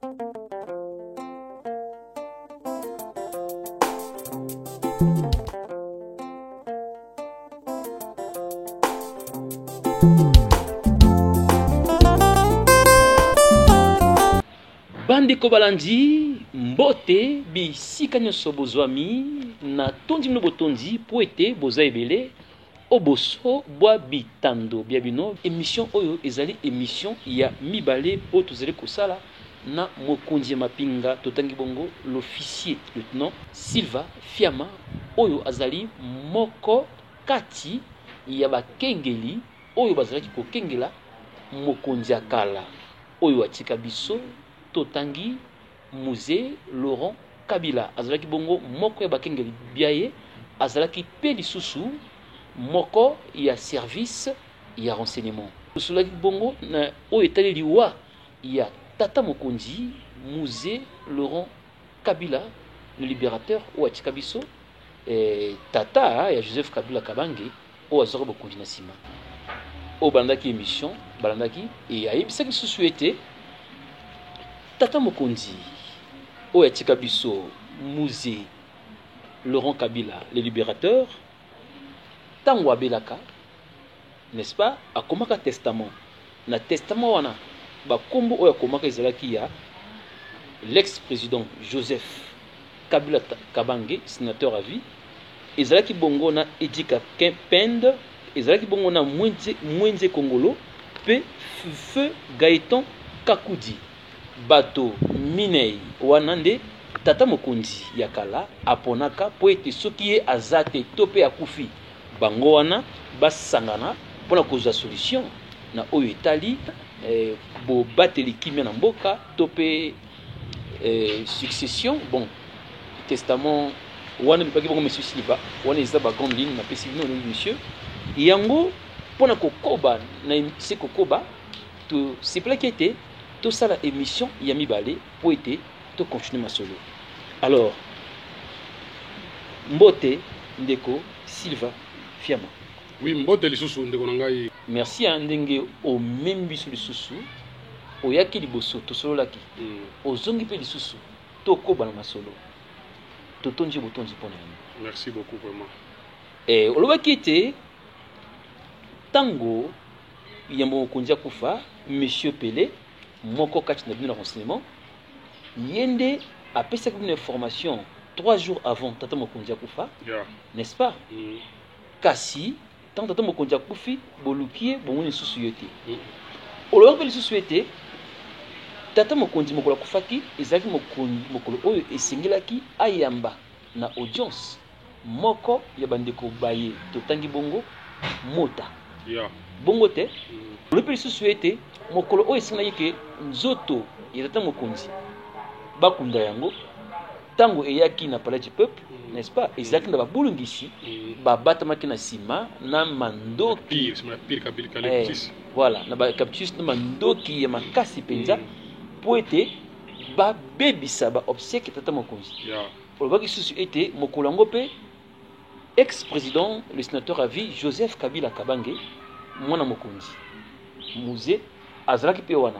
Bande Kobalandi, mbote, bisika nyonso bozwami, na tondi mno botondi, poete, boza ebele, oboso, boa bitando, biabino, émission oyo, ezali émission ya mibale, po tozali kosala, na mokonzi mapinga, totangi bongo, l'officier, lieutenant, Silva, Fiama, oyo azali, moko, kati, ya bakengeli, oyo bazali ko kengela, mokonzi akala, oyo atika biso, totangi musée Laurent Kabila azalaki bongo moko ya bakengeli biaye azalaki pe lisusu moko ya service ya renseignement tosolaki bongo na oyo etali liwa ya tata mokonzi musée Laurent Kabila le libérateur oyo atika biso tata ya Joseph Kabila Kabange oyo azwaka bokonzi na nsima oyo balandaki émission balandaki e ayebisaki lisusu ete tata mokonzi oyo atika biso musée Laurent Kabila le libérateur tango abelaka n'est-ce pas akomaka testament na testament wana bakombo oyo akomaka ezalaki ya l'ex-président Joseph Kabila Kabange sénateur à vie ezalaki bongo na Edika Kempende ezalaki bongo na Mwenze Kongolo pe Feu Gaëtan Kakudi bato minei wanande tata mokonzi ya kala aponaka po ete soki ye azate to pe akufi bango wana basangana mpona kozwa solution na oyo etali bo bateli kimia na mboka to pe succession bon testament wana bipaki bongo monsieur Silva wana eza ba grande ligne na pesi bino monsieur yango mpona kokoba na se kokoba to siplaki ete tout ça la émission Yami Balé pour être tout continuer ma solo. Alors Mbote Ndeko Silva Fiama. Oui, Mbote lisusu ndeko nangai. Merci à ndenge au même bisu lisusu o yaki liboso to solo laki. O zongi pe lisusu to ko bana ma solo. To tonji botonji pona. Merci beaucoup vraiment. Et o lobaki te tango yambo konja kufa monsieur Pelé moko kati na bino na renseignement yende apesaki une information 3 jours avant tata mokonzi akufa n'est-ce pas kasi tant tata mokonzi akufi bolukie bomoni susu yote olobaki lisusu ete tata mokonzi mokolo akufaki ezalaki mokolo oyo esengelaki ayamba na audience moko ya bandeko baye totangi bongo mota bongo te olobaki lisusu ete mokolo oyo esengelaki ke nzoto ya tata mokonzi bakunda yango tango eyaki na palais du peuple n'est-ce pas ezalaki na babulungisi babatamaki na nsima na mandoki voilà na bacaptus na mandoki ya makasi mpenza po ete babebisa baobsèque tata mokonzi olobaki susu ete mokolo yango mpe ex-président le sénateur à vie Joseph Kabila Kabange mwana mokonzi musée azalaki pe wana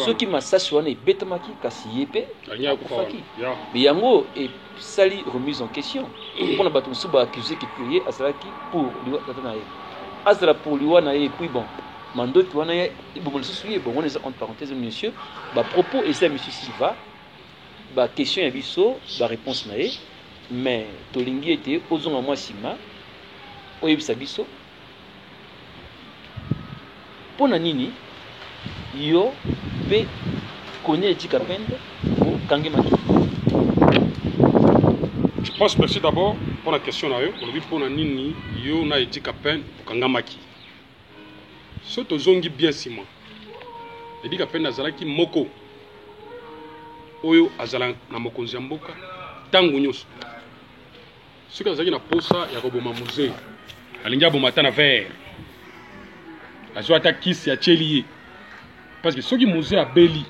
soki masasi wana ebetamaki kasi ye pe akufaki mais yango esali remise en question mpona bato mosusu baaccuse ke ye azalaki pour liwa tata na ye azala pour liwa na ye puis bon mandoki wana ye bongo lisusu ye bongo eza entre parenthèse monsieur bapropos eza monsieur Silva baquestion ya biso baréponse na ye mais tolingi ete ozonga mwa nsima oyebisa biso mpona nini yo pe connaît Edika Kempende ou Kangemaki. Je pense merci d'abord pour la question là yo on pour na nini yo na Edika Kempende ou Kangemaki. Soto zongi bien sima. Edika Kempende azalaki moko oyo azala na mokonzi ya mboka tango nyonso. Soki azalaki na posa ya koboma musée alingi aboma na verre azwa ata kisi ya chelier parce que ceux qui musée à Beli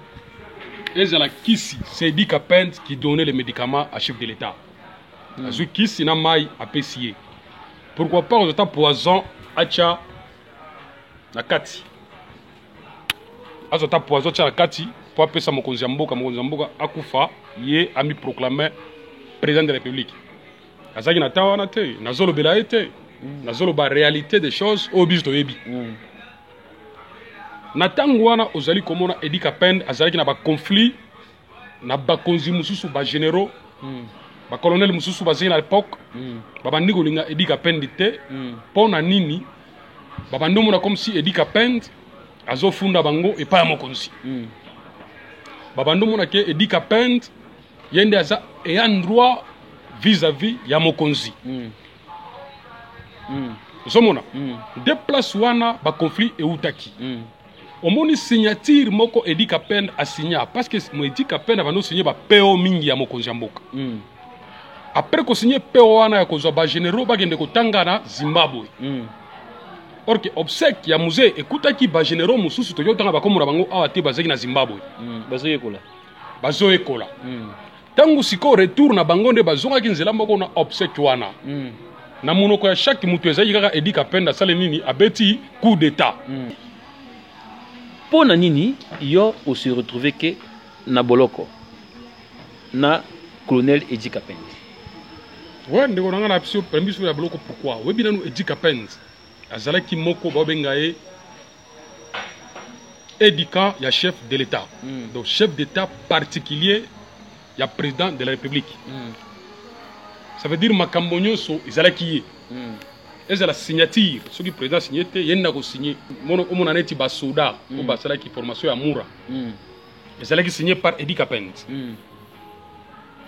ils ont la kisi c'est Edika Kempende qui donnait les médicaments à chef de l'État azwa kisi na mai à pesier pourquoi pas on attend poison acha na kati azota poison acha na kati po apesa mokonzi ya mboka akufa ye ami proclamé président de la République azaki na ta wana te nazolobela ye te nazoloba réalité des choses oyo biso toyebi na ntango wana ozali komona Edi Kapende azalaki na baconflit na bakonzi mosusu bagénéraux bacolonel mosusu bazali na l'époque babandi kolinga Edi Kapende te mpo na nini babandi omona comme si Edi Kapende azofunda bango epai ya mokonzi babandi omona ke Edi Kapende ye nde aza eyan droit vis-à-vis ya mokonzi ozomona de place wana baconflit eutaki omoni signature moko Edi Kapende asigna parce que Edi Kapende abandi osigné bapeo mingi ya mokonzi ya mboka après kosigné peo wana ya kozwa bagénéraux bagende kotanga na Zimbabwe or que obsèque ya musée ekutaki bagénéraux mosusu toyo tanga bakomona bango awa te bazaki na Zimbabwe bazoyekola tangu siko retour na bango nde bazongaki nzela moko na obsèque wana na monoko ya chaque mutu ezali kaka Edi Kapende asale nini abeti coup d'état Pona nini yo se retrouver que na boloko na colonel Edi Kapende. Ouais, ndeko nanga na biso premier sur ya boloko pourquoi? Webi nanu Edi Kapende azalaki moko babenga ye édicant ya chef de l'État. Donc chef d'État particulier ya président de la République. Ça veut dire makambo nyonso ezalaki ye. Eza la signature, ce qui président signé te yenda ko signé. Mono omona neti ba soda ou ba sala ki formation ya Moura. Ezalaki signé par Edi Kapende.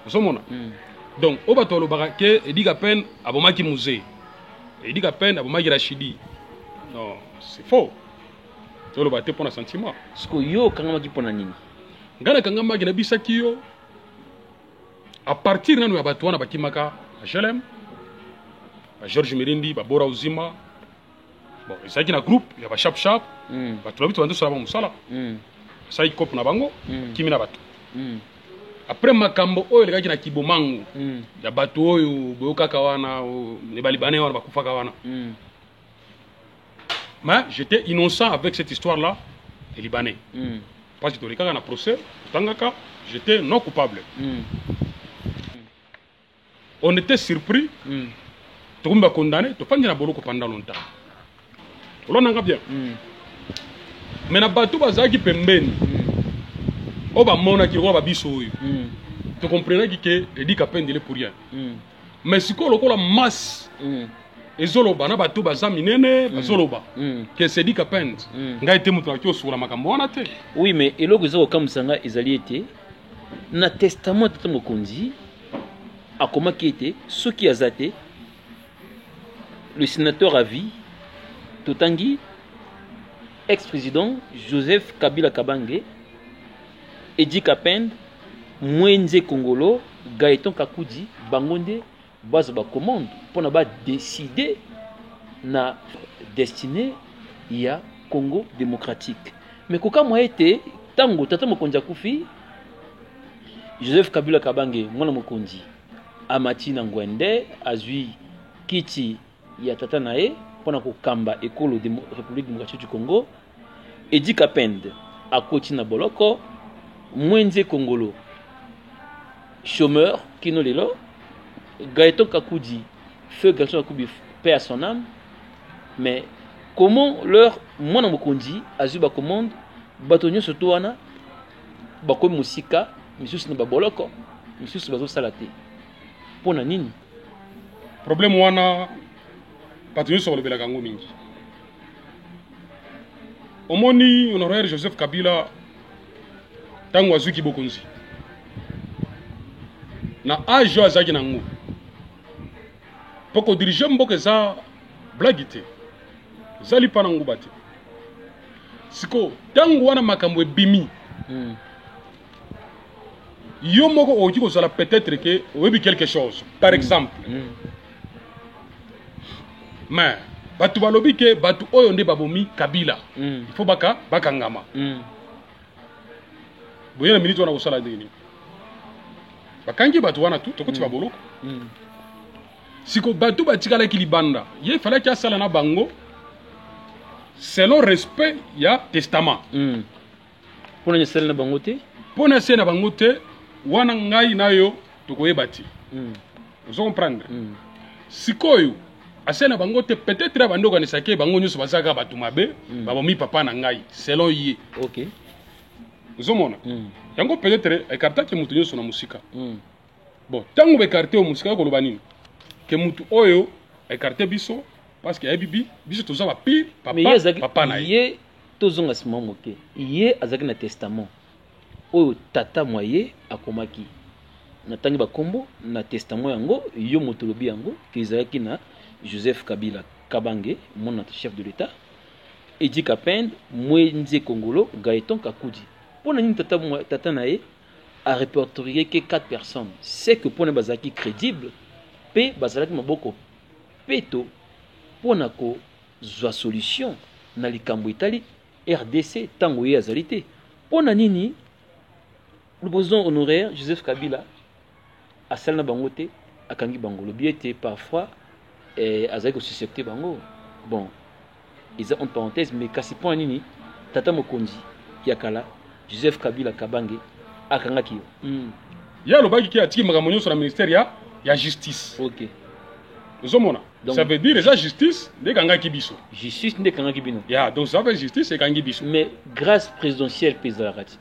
Osomona. Donc oba to lo barake Edi Kapende abomaki musée. Edi Kapende abomaki Rachidi. Non, c'est faux. To lo baté pour un sentiment. Ce que yo kangama ki pona nini. Ngana kangama ki na bisaki yo. À partir nanu ya bato wana bakimaka HLM. Georges Mirindi, Bora Uzima, bon, ils na groupe, il y a Chap Chap, tu l'as vu, tu vas sur la Moussala, ça y cop na bango, qui mina batu. Après Makambo, il y a qui Kibomango, il y a Bato, Boyoka Kawana, les Balibanais, Bakufa Kawana. Mais j'étais innocent avec cette histoire-là, les Libanais. Parce que dans le procès, Tangaka, j'étais non coupable. On était surpris. On va condamner, tu vas pas boloko pendant longtemps. On a bien. Mais na bateau bazaki pembeni. Oba mona ki roba biso oyo. Tu comprends que Edi Kapende il est pour rien. Mais si ko lokola masse ezoloba na bateau bazami nene bazoloba que c'est Edi Kapende ngai te mutu akio sura makambo wana te. Oui mais eloko zo kamsanga ezali ete na testament de mokonzi akoma ki ete soki azate le sénateur à vie, Totangi, ex-président Joseph Kabila Kabange, Edi Kapende, Mwenze Kongolo, Gaëtan Kakoudi, Bangonde, Bazaba commande pour ne pas décider na destinée il y a Congo démocratique. Mais quand moi été tango tata mokonzi akufi Joseph Kabila Kabange mwana mokonzi amati na ngwende azui kiti ya tata nae pona ko kamba ekolo de République démocratique du Congo Edi Kapende akoti na boloko Mwenze Kongolo chômeur kino lelo Gaëtan Kakoudi feu Gaëtan Kakoudi paix à son âme mais comment leur mwana mokonzi azuba commande batonyo surtout wana bako musika misusu na baboloko misusu bazo salate pona nini problème wana batonyo sur le belakango mingi omoni honoraire Joseph Kabila tango azuki bokonzi na âge azaki nango poko diriger mboka za blagite zali pana ngubati siko tango wana makambo ebimi yo moko oki ko zala peut-être que oyebi quelque chose par exemple mais batu balobi ke batu oyo nde babomi Kabila il faut bakangama boyena minute wana kosala ndeni bakangi batu wana tu tokoti baboloko siko batu batikala ki libanda ye fallait qu'il asala na bango selon respect ya testament Pour nous celle na bangote. Pour nous celle na bangote, wana ngai nayo tukoyeba ti. Vous comprenez? Sikoyo asena bangote peut-être bandoko ni sake bango nyuso basaka batumabe babomi papa na ngai selon ye. OK. Uzomona. Yango peut-être ekarta ke mutu nyuso na musika. Bon, tango be carte o musika ko lobanini. Ke mutu oyo ekarte biso parce que bibi biso toza ba pire papa na ye tozonga sima moke. Ye azaki na testament. Oyo tata moye akomaki. Na tangi ba kombo na testament yango yo motolobi yango kezalaki na Joseph Kabila Kabange, mon chef de l'État, et dit qu'append Mwenze Kongolo, Gaëtan Kakudi. Pour nous, tata nae a répertorié que 4 personnes. C'est que pour nous bazaki crédible, pe bazalaki maboko, peto, pour nous zwa solution na likambo Italie, RDC, tango ye azalité. Pour nous nini, le président honoraire Joseph Kabila a salna bangote, a kangi bangolo biete parfois. Et azaki suscepté bango bon ils ont une parenthèse mais kasi point nini tata mokonzi yakala Joseph Kabila Kabange akangaki ya lobaki ki atiki makambo sur la ministère ya justice. OK uzomona ça veut dire la justice de kangaki biso justice de kangaki bino ya donc ça veut justice et kangi biso mais grâce présidentielle pezalakati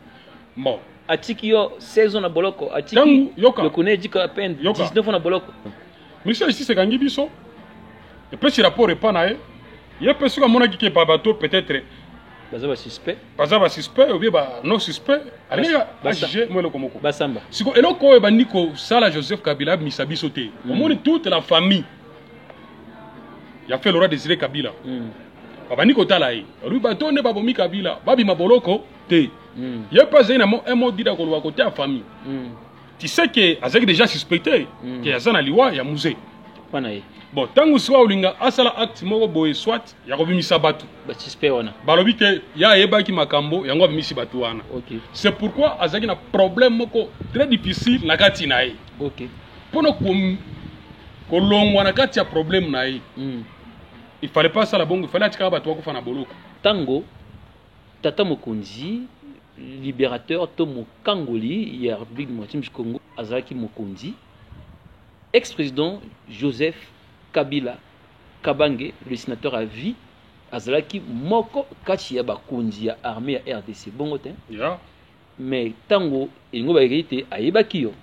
bon atiki yo 16 ans na boloko atiki le connaît dit qu'à peine 19 ans na boloko ministère justice et kangi biso. Et puis ce rapport est pas naé. Il y a personne qui a dit que bateau peut-être bazaba suspect. Bazaba suspect ou bien non suspect. Allez juger moi le komoko. Basamba. Siko eloko bandiko sala Joseph Kabila misabi sauté. On monte toute la famille. Il a fait Laurent Désiré Kabila. Bandiko talaï. Lui bateau ne babomi Kabila. Babi maboloko te. Il y a pas un mot dit dans côté à famille. Tu sais que azaki déjà suspecté que yazana liwa ya musée. Panaye. Bon, tangu soit olinga asala acte moko boye soit ya kobimisa batu. Ba suspect wana. Balobi ke ya yebaki makambo yango bimisi batu wana. OK. C'est pourquoi azaki na problème moko très difficile na kati na ye. OK. Pono ko longwa na kati ya problème na ye. Il fallait pas ça la bongo, il fallait atika batu ko fana boloko. Tango tata mokonzi libérateur Tomo Kangoli ya République démocratique du Congo azaki mokonzi ex-président Joseph Kabila Kabange, le sénateur à vie, azalaki moko kati ya bakonzi ya armée ya RDC bongo te. Yeah. Mais tango ingo ba hérité ayebaki yo.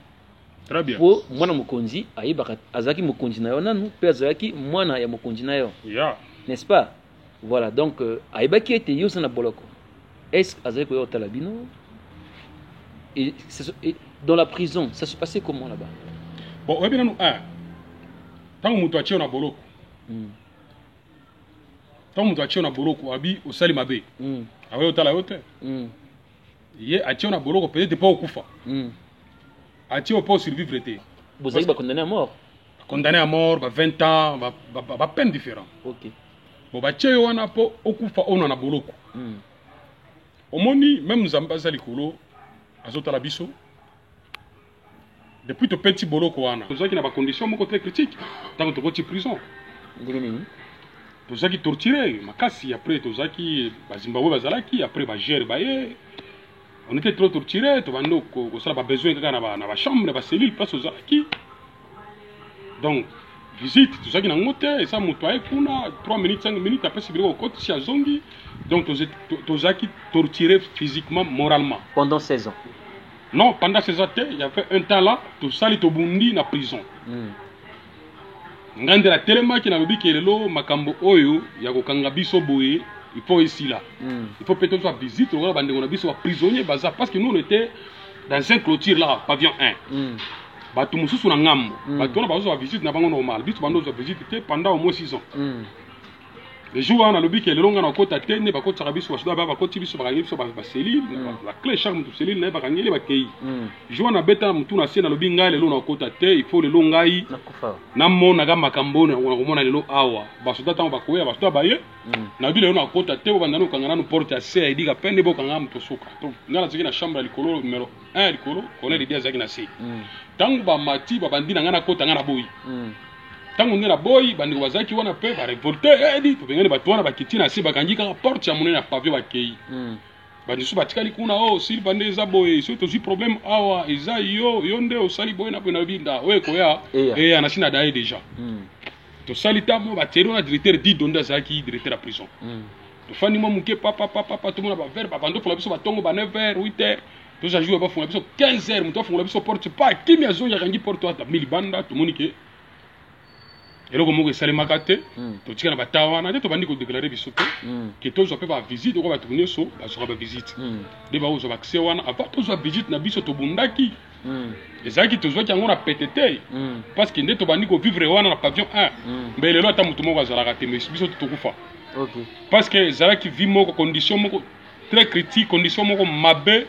Très bien. Po mwana mokonzi ayebaka azalaki mokonzi na yo nanu pe azalaki mwana ya mokonzi na yo. Yeah. N'est-ce pas? Voilà, donc ayebaki ete yo sana boloko. Est-ce azalaki yo talabino? Et dans la prison, ça se passait comment là-bas? Bon, ouais bien nous tango mutu achio na boloko tango mutu achio na boloko abi osali mabe awe otala yote ye achio na boloko peut-être pas okufa achio pas survivre te bozali ba condamné à mort ba 20 ans ba peine différent. OK bon ba chio wana po okufa ono na boloko omoni même nzamba za likolo azotala biso. Depuis tout petit boloko wana tozaki na ba conditions moko très critiques tant que tu prison tozaki torturé makasi après tozaki ba Zimbabwe bazalaki après ba gère baye on était trop torturé to bando ko sala ba besoin kaka na ba chambre ba cellule place tozaki donc visite tozaki na ngote et ça mutoye kuna 3 minutes 5 minutes après c'est au côté si azongi donc tozaki torturé physiquement moralement pendant 16 ans. Non, pendant ces années, il y avait un temps là, tout ça, il était bundi na prison. Ngandela tellement qu'il n'a pas dit que makambo oyo, ya ko kanga biso boye, il faut ici là. Il faut peut-être faire visite, on va bande biso prisonnier bazar parce que nous on était dans un clôture là, pavillon 1. Batu mususu na ngambo. Batu na bazo visite na bango normal. Biso bando zo visite pendant au moins 6 ans. Les jours on a le but que le long na kota te ne ba kota biso ba ba kota biso ba biso ba cellule la clé charme de cellule na ba ngeli ba kei jour na beta mutu na se na lobi ngai le long na kota te il faut le long ngai na mona ga makambo na komona le lo awa ba soda tango ba koya ba soda ba ye na bi le long na kota te ba ndano kangana no porte à se idika pende bo kangana mutu suka to ngala ziki na chambre likolo numéro 1 likolo connaît l'idée zaki na se tango ba mati ba bandi na ngana kota ngana boyi tango ngena boy bandiko bazaki wana pe ba révolter edi to bengene bato wana bakiti na se bakangi kaka porte ya monene ya pavio bakei bandi so batikali kuna s'il bande eza boye so tozwi problème awa eza yo nde osali boye na boye na binda oyo koya na china daye déjà tosali tamo bateri na directeur dido nde azalaki directeur ya prison tofandi mwa moke papa tomona bavere babando fongola biso batongo ba 9h 8h tozajoue bafongola biso 15h moto afongola biso porte pa kimi azongi akangi porte ata milibanda tomoni ke eloko moko esalemaka te totika na bata wana nde tobandi kodeklare biso te ke tozwa mpe bavisite oko bato nyonso bazwaka bavisite nde baozwa bakse wana avant tozwa visite na biso tobundaki ezalaki tozwaki yango na pete te parce que nde tobandi kovivre wana na pavillon 1 mbe lelo ata moto moko azalaka te mais biso tokufa parce que ezalaki vie moko condition moko très critique condition moko mabe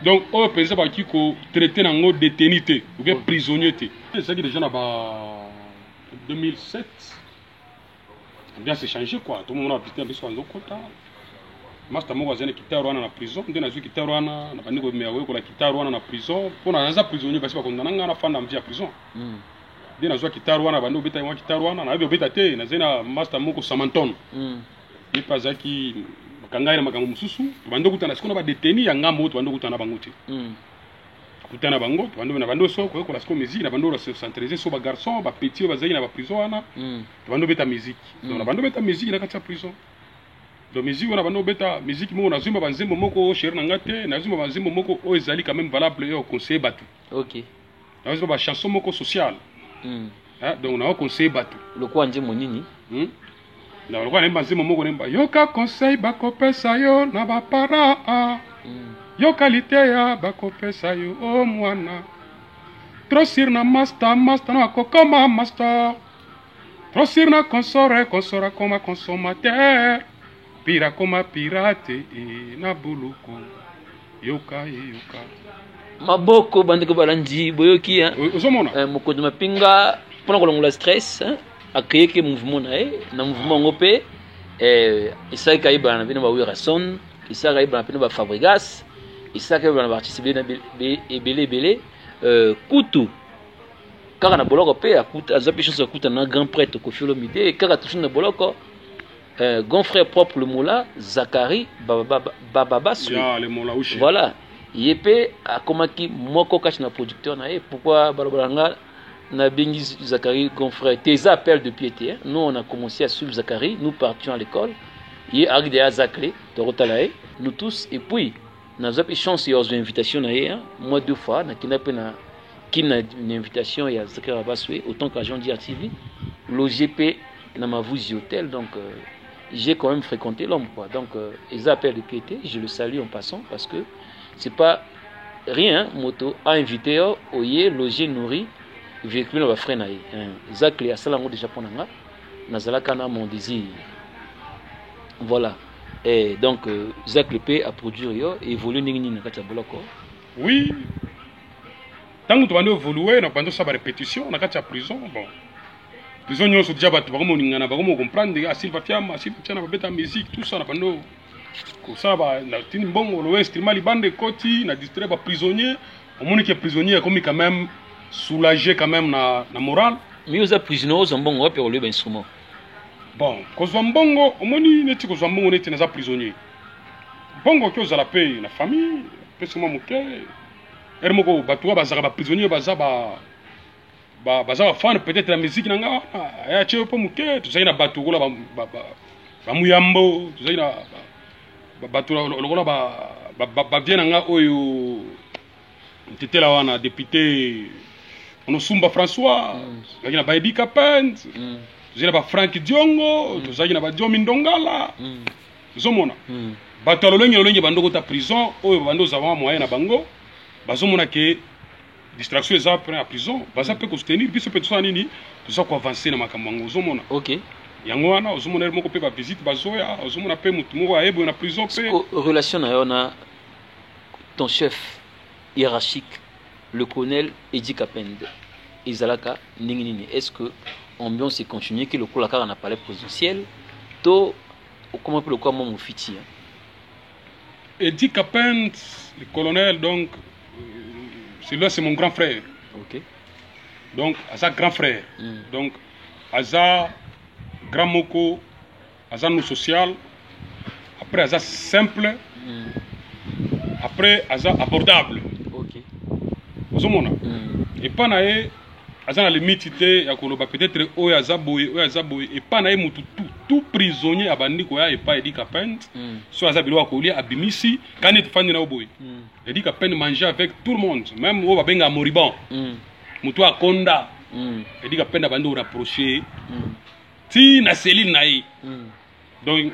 donc oyo mpenza baki kotraite nango détenu te ou bien prisonnier te ezalaki déjà na ba 2007, bien c'est changé quoi. Tout le monde a visité un peu sur un autre côté. Master Mogo a quitté Rwanda na prison. Dès que j'ai quitté Rwanda, na bandi ko meawe ko la quitté Rwanda na prison. Pour na za prisonnier parce que condamné na fanda mvia prison. Dès que j'ai quitté Rwanda, bandi obeta moi quitté Rwanda, na abi obeta te, na zena Master Mogo Samanton. Ni pazaki kangai na makambo mususu, bandi kutana sikona ba détenu ya ngambo to bandi kutana bango te. Kutana bango bando na bando so ko la sko musique na bando se centraliser sur ba garçon ba petit ba zaki na ba prison wana bando beta musique donc na bando beta musique na kati ya prison donc musique wana bando beta musique mo na zimba banzembo moko cher na ngate na zimba banzembo moko o ezali quand même valable yo conseil batu OK na zimba ba chanson moko sociale donc na conseil batu le kwa nje monini na le kwa na banzembo moko nemba yoka conseil ba kopesa yo na ba para yo qualité ya bakopesa yo o mwana trosir na master na kokoma master trosir na consora koma consommateur pira koma pirate na buluku yoka maboko bandeko balandi boyoki ozomona mokonzi mapinga pona kolongola stress akeye ke mouvement na mouvement ngope isaka ibana bino ba Wirason isaka ibana bino ba Fabrigas isaka ibana participer na belé kutu kaka na boloko pe akuta azapi chance akuta na grand prêtre Koffi Olomide kaka toujours na boloko grand frère propre le moula Zakari Baba le moula ushi voilà yepe akomaki moko kachi na producteur na pourquoi balabalanga na bengi Zakari grand frère tes appels de piété nous on a commencé à suivre Zakari nous partions à l'école il a des Zakle torotalae nous tous et puis na zapi chance ya invitation na moi 2 fois na kinape na kina une invitation ya Zakari Baswe autant qu'agent d'RTV l'OGP na Mavuzi hôtel donc j'ai quand même fréquenté l'homme quoi donc les appels de piété je le salue en passant parce que c'est pas rien moto a invité oye loger nourri véhicule na ba frère na Zakle ya salango déjà ponanga nazalaka na mon désir voilà et donc Zakle P a produit yo évoluer ningini na kati ya boloko oui tant que tu vas évoluer na pendant ça ba répétition na kati ya prison bon prison nyonso déjà batu bakomo ningana bakomo comprendre Silva Fiama na babeta musique tout ça na pendant ko ça ba na tini mbongo le instrument libande koti na distraire ba prisonnier au monde que prisonnier comme quand même soulagé quand même na morale mais aux prisonniers aux mbongo pe le instrument bon kozwa mbongo omoni neti kozwa mbongo neti na za prisonnier mbongo ki ozala pe na famille pesi mwa moke ere moko bato bazaka ba prisonnier baza fan peut-être la musique nanga ya che po moke tozali na bato kola ba muyambo tozali na bato lokola ba bien nanga oyo tetela wana député onosumba François tozali na ba Edi Kapend tozali na ba Frank Diongo tozali na ba Diomi Ndongala zomona bato lolenge bandoko ta prison oyo bando zawa moyen na bango bazomona ke distraction eza après la prison baza pe ko soutenir biso pe tout nini tout ça ko avancer na makambo ngo zomona OK yango wana ozomona moko pe ba visite bazoya ozomona pe mutu moko ayebo na prison pe relation na yona ton chef hiérarchique le colonel Edi Kapend Izalaka ningini est-ce que ambiance est continuée que le coup la car na palais présidentiel to comment peut le quoi mon fiti Edi Kapend le colonel donc celui-là c'est mon grand frère. OK. Donc Aza grand frère. Donc Aza grand moko Aza nous social après Aza simple après aza abordable. OK. Ozomona. Et pas na ye aza na limite te ya koloba peut-être oyo aza boye et pas na ye mutu tout prisonnier abandi ko ya et pas Edi Kapende. So aza bilo akolia abimisi quand tu fandi na oboye. Edi Kapende manger avec tout le monde, même o babenga moribond. Mutu akonda. Edi Kapende bandi o rapprocher. Ti na Céline na ye. Donc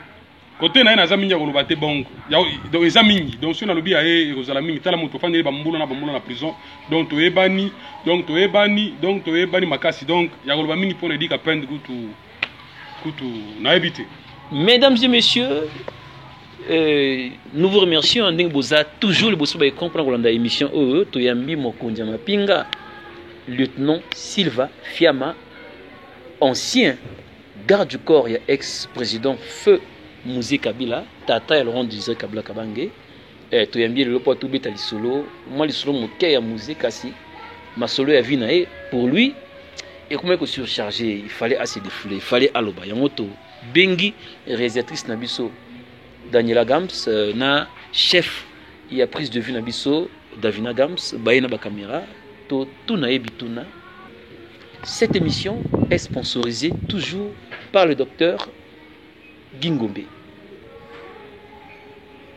côté na za mingi koloba te bon donc eza mingi donc so na lobi aye kozala mingi tala mutu fandi bambula na prison donc to ebani makasi donc ya koloba mingi pour Edi Kapende kutu na ebité. Mesdames et messieurs, nous vous remercions en Boza toujours le bosso ba comprendre dans l'émission Toyambi Mokondia Mapinga, lieutenant Silva Fiama, ancien garde du corps et ex-président Feu Mouzi Kabila, Tata et Laurent Désiré Kabila Kabange, Toyambi le poitou beta lisolo, moi lisolo moké ya Mouzi Kasi, ma solo ya vinae pour lui. Et comment que surchargé, il fallait assez défouler, il fallait aloba yamoto bengi réalisatrice nabiso Daniela Gams na chef il y a prise de vue nabiso Davina Gams baina ba caméra to tuna ebituna. Cette émission est sponsorisée toujours par le docteur Gingombe.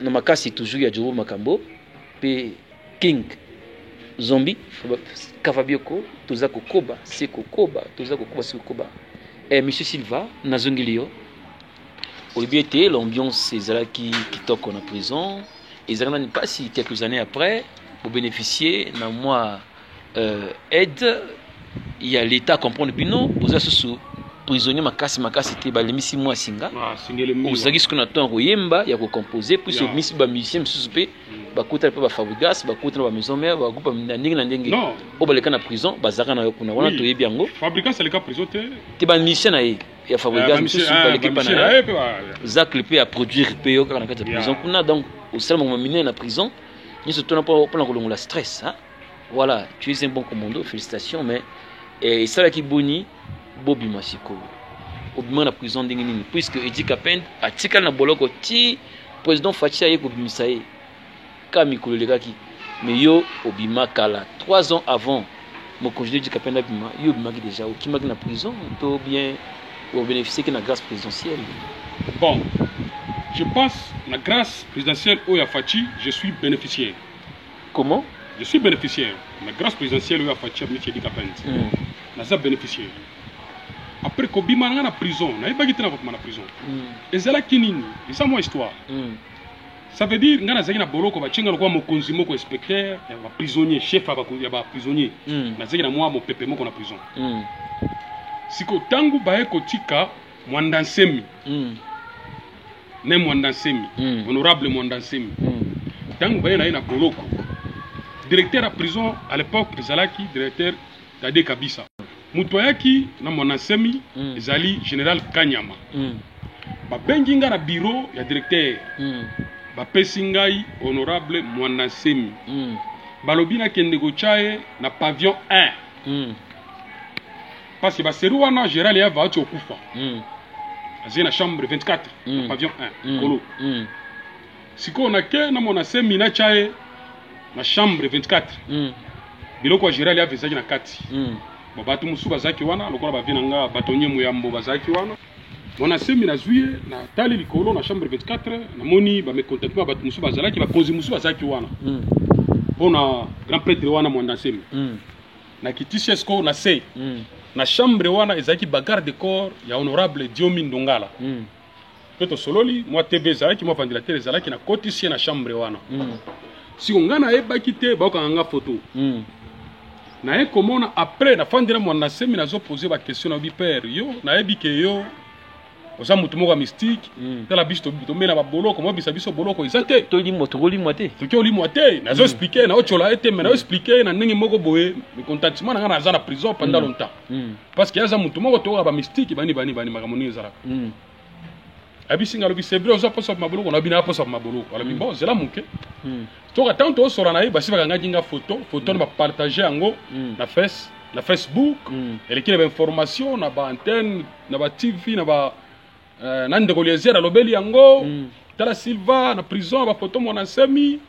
Na makasi toujours ya Joro Makambo pe King Zombie Kavabioko toza kokoba Monsieur Silva nazongilio obiete l'ambiance ezala qui toque en prison ezala ni pas si quelques années après pour bénéficier na moi aide il y a l'état comprendre puis non oza sous prisonnier makasi te balemi 6 mois singa ozaki ce qu'on attend koyemba ya ko composer puis ce misi ba musicien suspect bakuta pe ba Fabrigas bakuta na ba maison mère ba groupe na ndenge o baleka na prison bazaka na yo kuna wana toyebi yango Fabrigas aleka prison te ba musicien na ye ya Fabrigas mususu baleki pa na Zach le pe a produire pe yo kana kata prison kuna donc au salon maminé na prison ni surtout pour na kolongola stress hein. Voilà, tu es un bon commando, félicitations, mais et ça là qui boni Bobi Masiko obima na prison ndenge nini puisque Edi Kapende atika na boloko ti président Fachi aye ko bimisaye kami kolelekaki mais yo obima kala 3 ans avant mon congé Edi Kapende obima yo obima ki déjà okimaki na prison to bien au bénéficier que la grâce présidentielle. Bon, je pense la grâce présidentielle au Fachi, je suis bénéficiaire. Comment? Je suis bénéficiaire. La grâce présidentielle au Fachi avec Edi Kapende. Naza bénéficiaire. Après kobima na prison, na yeba kitena ko na prison. Ezala kinini, c'est moi histoire. Ça veut dire ngana zaki na boloko ba chinga ko mokonzi moko inspecteur, ya prisonnier, chef ya ba prisonnier. Na zaki na moi mo pepe moko na prison. Siko tangu bae kotika Mwandansemi. Ne Mwandansemi, honorable Mwandansemi. Tangu bae na boloko. Directeur à prison à l'époque ezalaki directeur Tade Kabisa. Mutoyaki na Mwandansemi ezali général Kanyama. Ba benginga na bureau ya directeur. Ba pesingai honorable Mwandansemi. Balobina kende go chae na pavillon 1. Parce que ba seru wana général ya va okufa. Azina chambre 24 na pavillon 1 kolo. Siko na ke na Mwandansemi na chae na chambre 24. Biloko général ya vezaki na kati. Babatu musu bazaki wana lokola bavina nga batonye muyambo bazaki wana Mwandansemi na zuye na tali likolo na chambre 24 na moni ba me contacter batu musu bazalaki ba kozi musu bazaki wana pona grand prêtre wana Mwandansemi na kitisi esko na sei na chambre wana ezaki bagarre de corps ya honorable Diomi Ndongala peto sololi moi TV zalaki moi ventilateur zalaki na kotisi na chambre wana si ongana ebaki te ba okanga photo na ye komona après na fandira Mwandansemi nazo poser ba question na bi père yo na ebike yo oza mutu moko mystique tala biso tomena ba boloko mo bisa biso boloko izate to limo te to limo te nazo expliquer na ochola ete mais na expliquer na ndenge moko boye me contactement na za na prison pendant longtemps parce que yaza mutu moko to ba mystique bani makamoni ezalaka abisinga lobi c'est vrai oza posa maboloko na bina posa maboloko ala bi bon zela muke to ka tanto sora na ye basi bakanga jinga photo na ba partager yango na Facebook et qui na information na ba antenne na ba TV na ba nande kolezera lobeli yango tala Silva na prison ba photo Mwandansemi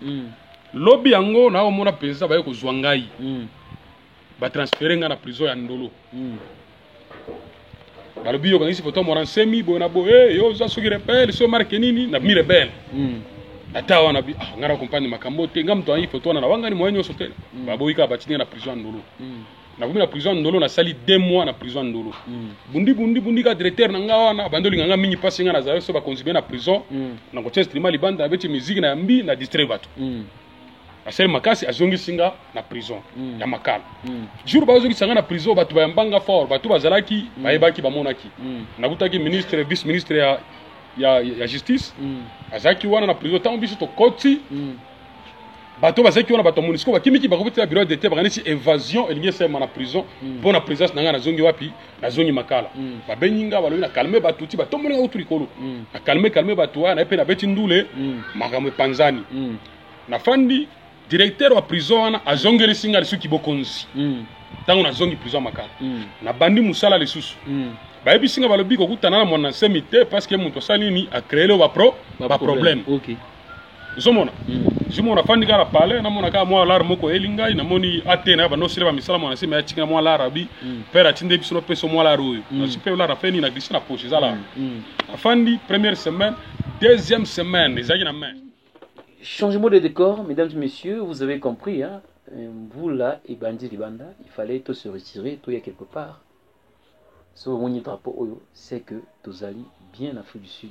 Lobby yango na omona penza ba ko zwangai. Ba transférer nga na prison ya Ndolo. Balobi yo kangisi photo mo ransemi bona bo yo za soki rebelle so marque nini na mi rebelle. Ata wana bi ngara compagnie makambo te ngam to ayi photo na wanga ni moyenyo sotel. Ba boyika ba tinga na prison ya Ndolo. Na bumi na prison Ndolo na sali 2 mois na prison Ndolo. Bundi ka directeur na nga wana bandoli nga mingi passe nga na zayo so ba konzibé na prison. Na ko test trima libanda abeti musique na mbi na distraire bato. Asel makasi azongi singa na prison ya makala. Jour ba azongi singa na prison bato ba mbanga fort bato bazalaki bayebaki bamonaki. Na butaki ministre vice ministre ya justice. Azaki wana na prison tant biso to koti. Bato bazaki wana bato monisco bakimiki bakobetela bureau d'état bakanisi évasion elingi sema na prison pour na présence nanga na zongi wapi na zongi makala. Ba beninga balobi na calmer bato ti bato moninga utu likolo. Na calmer bato wana epe na beti ndule makamwe panzani. Na fandi directeur wa prison wana azongeli singa lisuki bokonzi tango na zongi prison makala na bandi musala lisusu bayebi singa balobi ko kutana na mwana semité parce que muto salini a créé le ba problème. OK zomona zomona fandi kala pale na mona ka mwa lar moko elinga na moni atena ba no sire ba misala mwana sema ya chinga mwa lar abi pera tinde biso no peso mwa lar oyo na super lar afeni na glisse na poche zala afandi première semaine deuxième semaine ezaki na main. Changement de décor, mesdames et messieurs, vous avez compris, hein? Vous là, et Bandi Libanda, il fallait tout se retirer, tout y a quelque part. Ce mon drapeau, c'est que Tozali, bien en Afrique du Sud,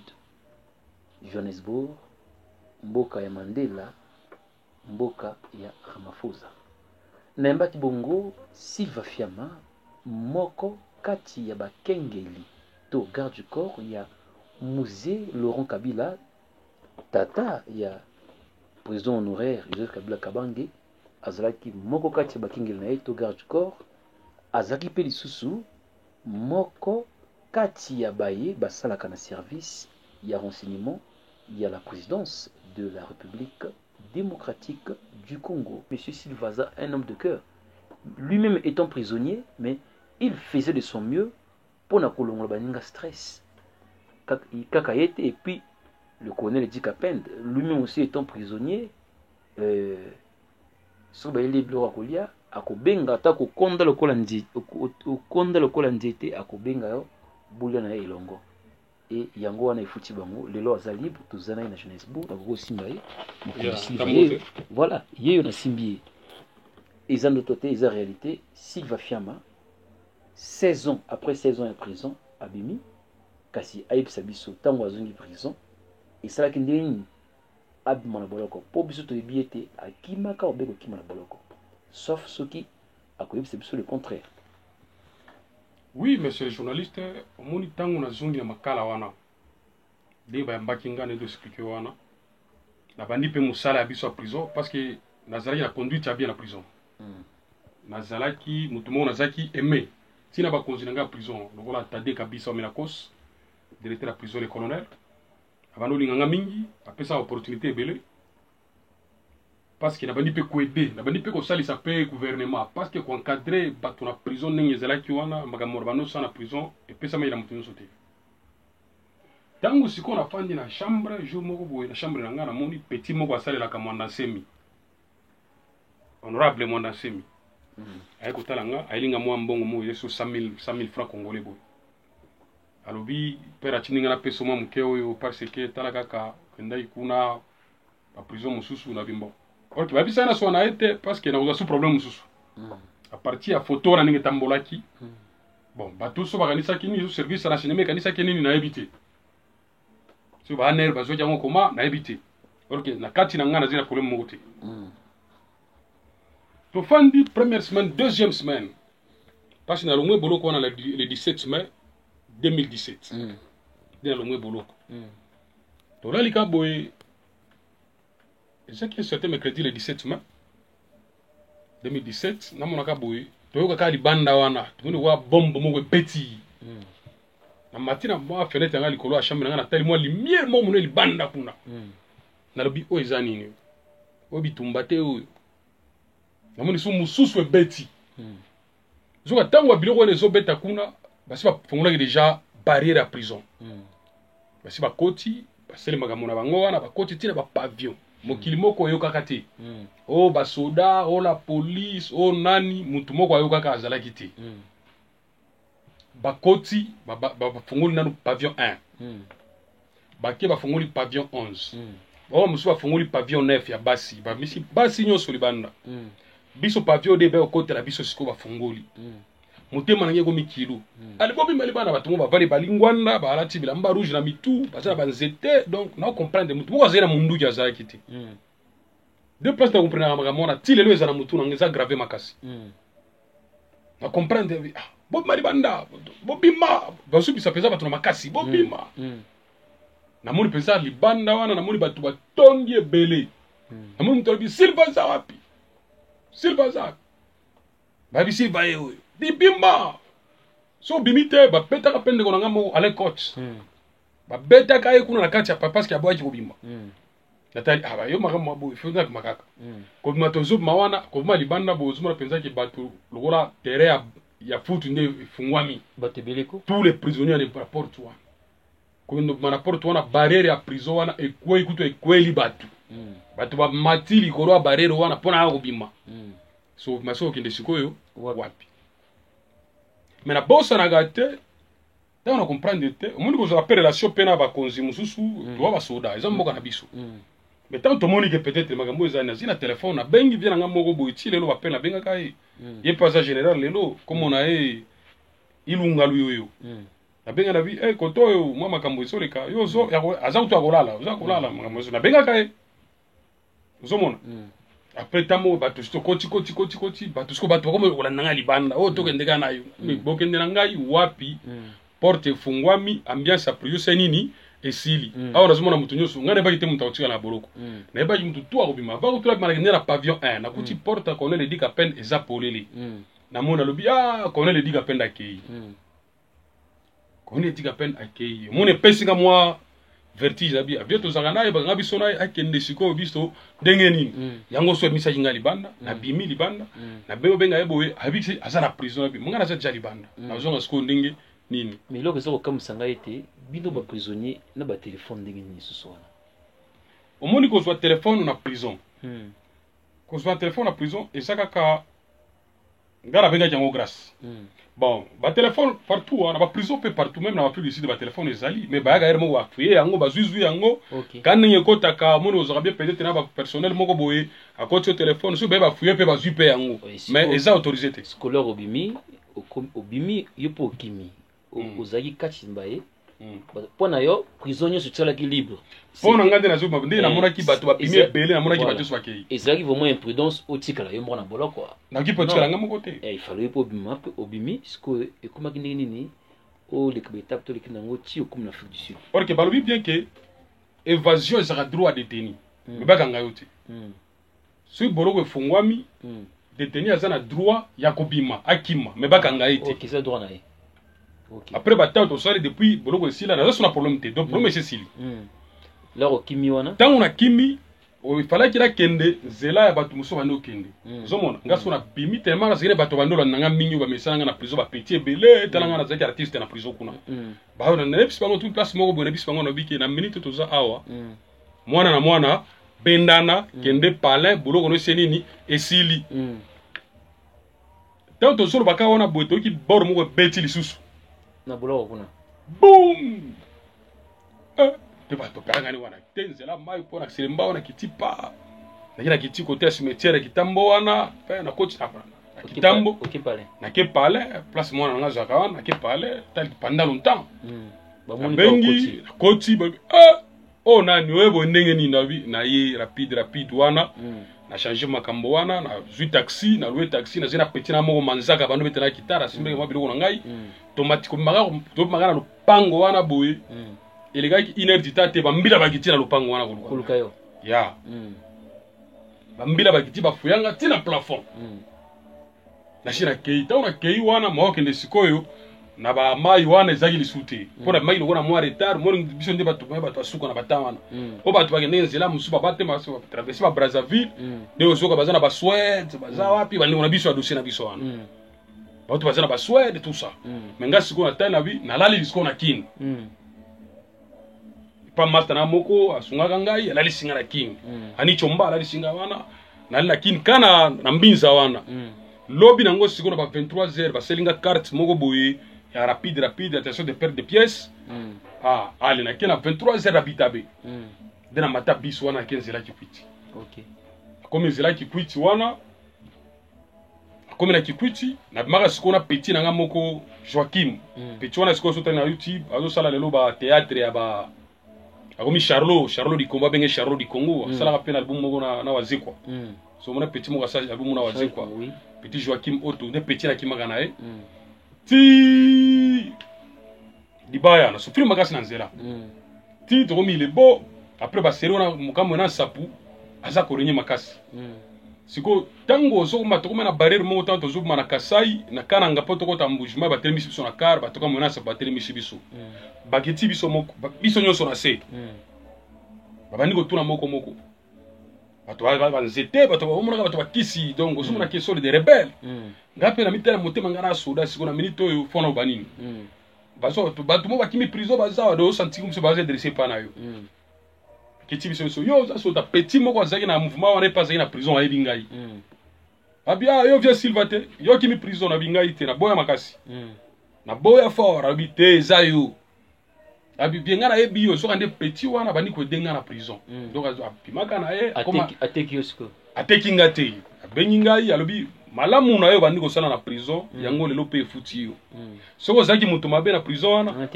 Johannesburg, Mboka ya Mandela, Mboka ya Ramaphosa. Naimba Kibongo, Silva Fiama, Moko, Kati ya Bakengeli, to garde du corps, il y a Musée Laurent Kabila, Tata, il y a président honoraire Joseph Kabila Kabange azalaki moko kati bakingeli na eto garde du corps azaki pe lisusu moko kati ya baye basalaka na service ya renseignement ya la présidence de la République démocratique du Congo. Monsieur Silvaza, un homme de cœur, lui-même étant prisonnier, mais il faisait de son mieux pour na kolongola baninga stress kakayete et puis le colonel Dikapend, lui-même aussi étant prisonnier, sur les bureaux à Kolia, à Kobenga, à Kokonda le Kolandi, au Konda le Kolandi, à Kobenga, Boulana et Longo. Et Yango a foutu bango, les lois à libre, tous les na Johannesburg, à gros Simbaye, voilà, il y a une Simbié. Ils ont noté, ils ont réalité, Silva Fiama, 16 ans après 16 ans en prison, à Bimi, Kasi Aïb Sabiso, Tango Azungi prison. Et ça qui ndeni abima na boloko po biso to biete akimaka obeko kima na boloko sauf ceux qui akoyeb c'est biso le contraire. Oui, monsieur le journaliste, omoni tango na zongi na makala wana de ba mbakinga ne de expliquer wana na bandi pe musala ya biso à prison parce que nazalaki la conduite ya bien na prison nazalaki mutumo nazaki aimé tina ba konzi nga prison lokola tade kabisa o menakos directeur la prison le colonel avant linganga mingi apesa opportunité belé parce que na bandi pe ko aider na bandi pe ko salisa pe gouvernement parce que ko encadrer bato na prison ndenge ezalaki wana makambo bano sa na prison epesa mai na mutu nyonso te tango siko na fandi na chambre jour moko boye na chambre na nga na moni petit moko asalelaka mwanda semi honorable mwanda semi aye kotala nga ayelinga mwa mbongo mo yeso 100 000 francs congolais boye alobi père achininga na peso mwa muke oyo parce que tala kaka kendai kuna ba prison mususu na bimbo ok babisa na so na ete parce que na uza sous problème mususu à partir ya photo na ninge tambolaki bon bato so bakanisa kini so service na cinéma kanisa kini na ebité so ba ner bazo jango koma na ebité ok na kati na ngana zina problème moko te to fandi première semaine deuxième semaine parce que na longwe boloko na le 17 mai 2017 dans le boloko to la lika boy exactement c'était mercredi le 17 mai 2017 na monaka boy to yoka ka libanda wana tumuni wa bombe moko petit na matina mo fenêtre nga likolo a chambre nga na tali mo lumière mo mona libanda kuna na lobi o ezani ni o bitumba te o na moni so mususu e beti zoka tango wa biloko ne zo beta kuna basi ba fongolaki déjà barrière à prison basi ba koti basele makambo na bango wana ba koti tina ba pavillon mokili moko ayokaka te o basoda o la police o nani mutu moko ayokaka azalaki te bakoti bafungoli nanu pavillon 1 bake bafungoli pavillon 11 bao mosusu bafungoli pavillon 9 ya basi basi nyonso libanda biso pavillon de okotela biso siko bafungoli motema nange ekomi kilo alibobima libanda bato mo bavali balingwanda balati bilamba rouge na mitu baza na banzete donc na comprendre mutu moko azali na munduki azalaki te deux places na comprendre makambo wana ti lelo eza na mutu nange eza grave makasi na comprendre bobima libanda bobima bazobisa mpenza bato na makasi bobima namoni mpenza libanda wana namoni bato batongi ebele namoni mutu alobi silva aza wapi silva aza wapi bayebi silva ye oyo bibimba so bimi te babetaka mpe ndeko na nga moko ale coach babetaka ye kuna na kati ya paske aboyaki kobimba natali yo makambo maboye fenaki makaka kobima tozobima wana kobima libanda bozomona mpenzaki bato lokola terrain ya futu nde efungwami bato ebeleko tous les prisonniers na porte wana kobima na porte wana barriere ya prison wana ekwei kutu ekweli bato bato bamati likolo ya barriere wana mpona aya kobima so maso okende sikoyo wapi mais na bosanaka te ntango na comprendre te omoni kozala mpe relation mpe na bakonzi mosusu towa basoda eza mboka na biso mais ntango tomoni ke peut-être makambo ezali nazi na telefone nabengi vie na nga moko boye ti lelo bapele nabengaka ye ye mpe aza général lelo komona ye ilungalu yoyo nabenga na vi koto oyo mwa makambo esoleka yo aza kutu akolala oza kolala makambo ezo nabengaka ye ozomona après tamo bato sito koti bato siko bato bakomo kolanda nga libanda o tokende kana nayo bokende na ngai wapi porte efungwami ambiance ya prison senini esili awa nazomona mutu nyonso nga nayebaki te mutu akotika na boloko nayebaki mutu tu akobima bakotulaki manakende na pavillon 1 nakuti porte Colonel Edika Pende eza polele namoni alobi Colonel Edika Pende akei Colonel Edika Pende akei omoni epesinga mwa vertige abi avie tozanga naye banga biso naye akende sikoyo biso ndenge nini yango so emisaki nga libanda nabimi libanda nabenga ye boye abiki aza na prison abi monga naza deja libanda nazonga sikoyo ndenge nini mais eloko eza kokamwisa ngai ete bino baprisonnier na batelefone ndenge nini lisusu wana omoni kozwa telefone na prison kozwa telefone na prison eza kaka nga nabengaki yango grâce bon batelefone partout wana baprison mpe partout même na bapublicité batelefone ezali mais bayaka ere moko bafuye yango bazwizwi yango ka ndenge ekotaka omoni ozwaka bien peut-être na bapersonnel moko boye akoti yo telefone soki baye bafuye mpe bazwi mpe yango mais eza autorisé te scolaire obimi yo mpe okimi ozalaki kati mbaye mpo na yo prison nyonso tialaki libre mpo na nga nde nazoma nde namonaki bato bapimi ebele namonaki bato nyonso bakei ezalaki vraiment imprudence otikala yo moko na boloko nakoki mpe otikala nga moko te ifalo mpe obima mpe obimi sikoyo ekomaki ndenge nini oleka baetape toleki nango ti okomi na Afrique du Sud or ke balobi bien ke évasion ezalaka droit ya détenu me bakanga yo te soki boloko efungwami détenu aza na droit ya kobima akima me bakanga ye te eza droit na ye après batango tosali depuis boloko esila naza so na problème te donc problème esesili lero okimi wana ntango nakimi ifalaki nakende nzela ya bato mosusu bandi okende ozomona nga so nabimi tellement nazali bato bandi olanda nga mingi bamesala nga na prison bapeti ebele tala nga nazalaki artiste na prison kuna nayebisi bango tu place moko boye nayebisi bango nabiki na minute toza awa mwana na mwana bendana kende palin boloko no ese nini esili ntango tozolobaka wana boye toyoki bord moko ebeti lisusu na boloko kuna boum pe bato parangani wana te nzela mai mpo na selemba wana kiti pa naki na kiti kote ya cimetière kitambo wana pe na koti na kitambo nake pale place mwana nanga zaka wana nake pale tali pendant longtemps babengi na koti o nani oyebo ndenge nini na ye rapide wana na changer makambo wana na zwi taxi na louer taxi na zena petit na moko manzaka bando betena kitara simbeke mwa biloko na ngai tomati maka na lupango wana boye elekaki inerti tate bambila bakiti na lupango wana koluka yo ya bambila bakiti bafuyanga ti na plafond na shi na kei ntango na kei wana maokende sikoyo na bamai wana ezalaki lisu te mpo na mai lokona mwa retard moni biso nde bato basuka na bata wana mpo bato bakende nzela mosusu babate traverse ba Brazzaville nde ozoka baza na baswede baza wapi bandeko na biso ya dossier na biso wana bato baza na baswede tout ça me nga sikoyo na tali na bi nalali lisikoyo na kini pa master na moko asunga ngai alali singa na king ani chomba alali singa wana na la king kana na mbinza wana lobby nango sikono ba 23h ba selinga carte moko boye ya rapide attention de perdre des pièces allez na kena 23h habitabe dena mata bis wana 15 la kikwiti OK comme zela kikwiti wana comme na kikwiti na mara sikona petit nanga moko Joachim petit wana sikoso tana na YouTube azo sala lelo ba théâtre ya ba akomi Charlot di combat benge Charlot di Congo sala ka pena album moko na wazekwa so mona petit moko sa album na wazekwa petit Joachim Otto ne petit na kimaka na ti dibaya na sufiri makasi na nzela ti to mi le bo après ba série wana mukamwe na sapu aza korenye makasi siko tango zo ma to na barrière mo tanto zo na Kasai na kananga poto ko tambujuma ba telemisi biso na car ba to ka mona sa ba telemisi biso ba geti biso moko biso nyoso na se ba bandi ko tuna moko bato ba nzete bato ba mona bato ba kisi donc zo mona keso de rebelle ngape na mitela motema ngana soda siko na minito yo fona banini bazo bato mo ba kimi prison baza do senti comme se baze dresser pa na yo kiti biso so yo za so da petit moko azaki na mouvement wana pas na prison ayebi ngai abia yo via Silvate yo kimi prison na bingai te na boya makasi na boya fort habité za yo abi bien na yebi yo so kande petit wana bani ko denga na prison donc azo apimaka na ye akoma ateki yosko ateki ngate abenyi ngai alobi malamu na yo bandi ko sala na prison yango lelo pe futi yo soko zaki mutu mabe na prison wana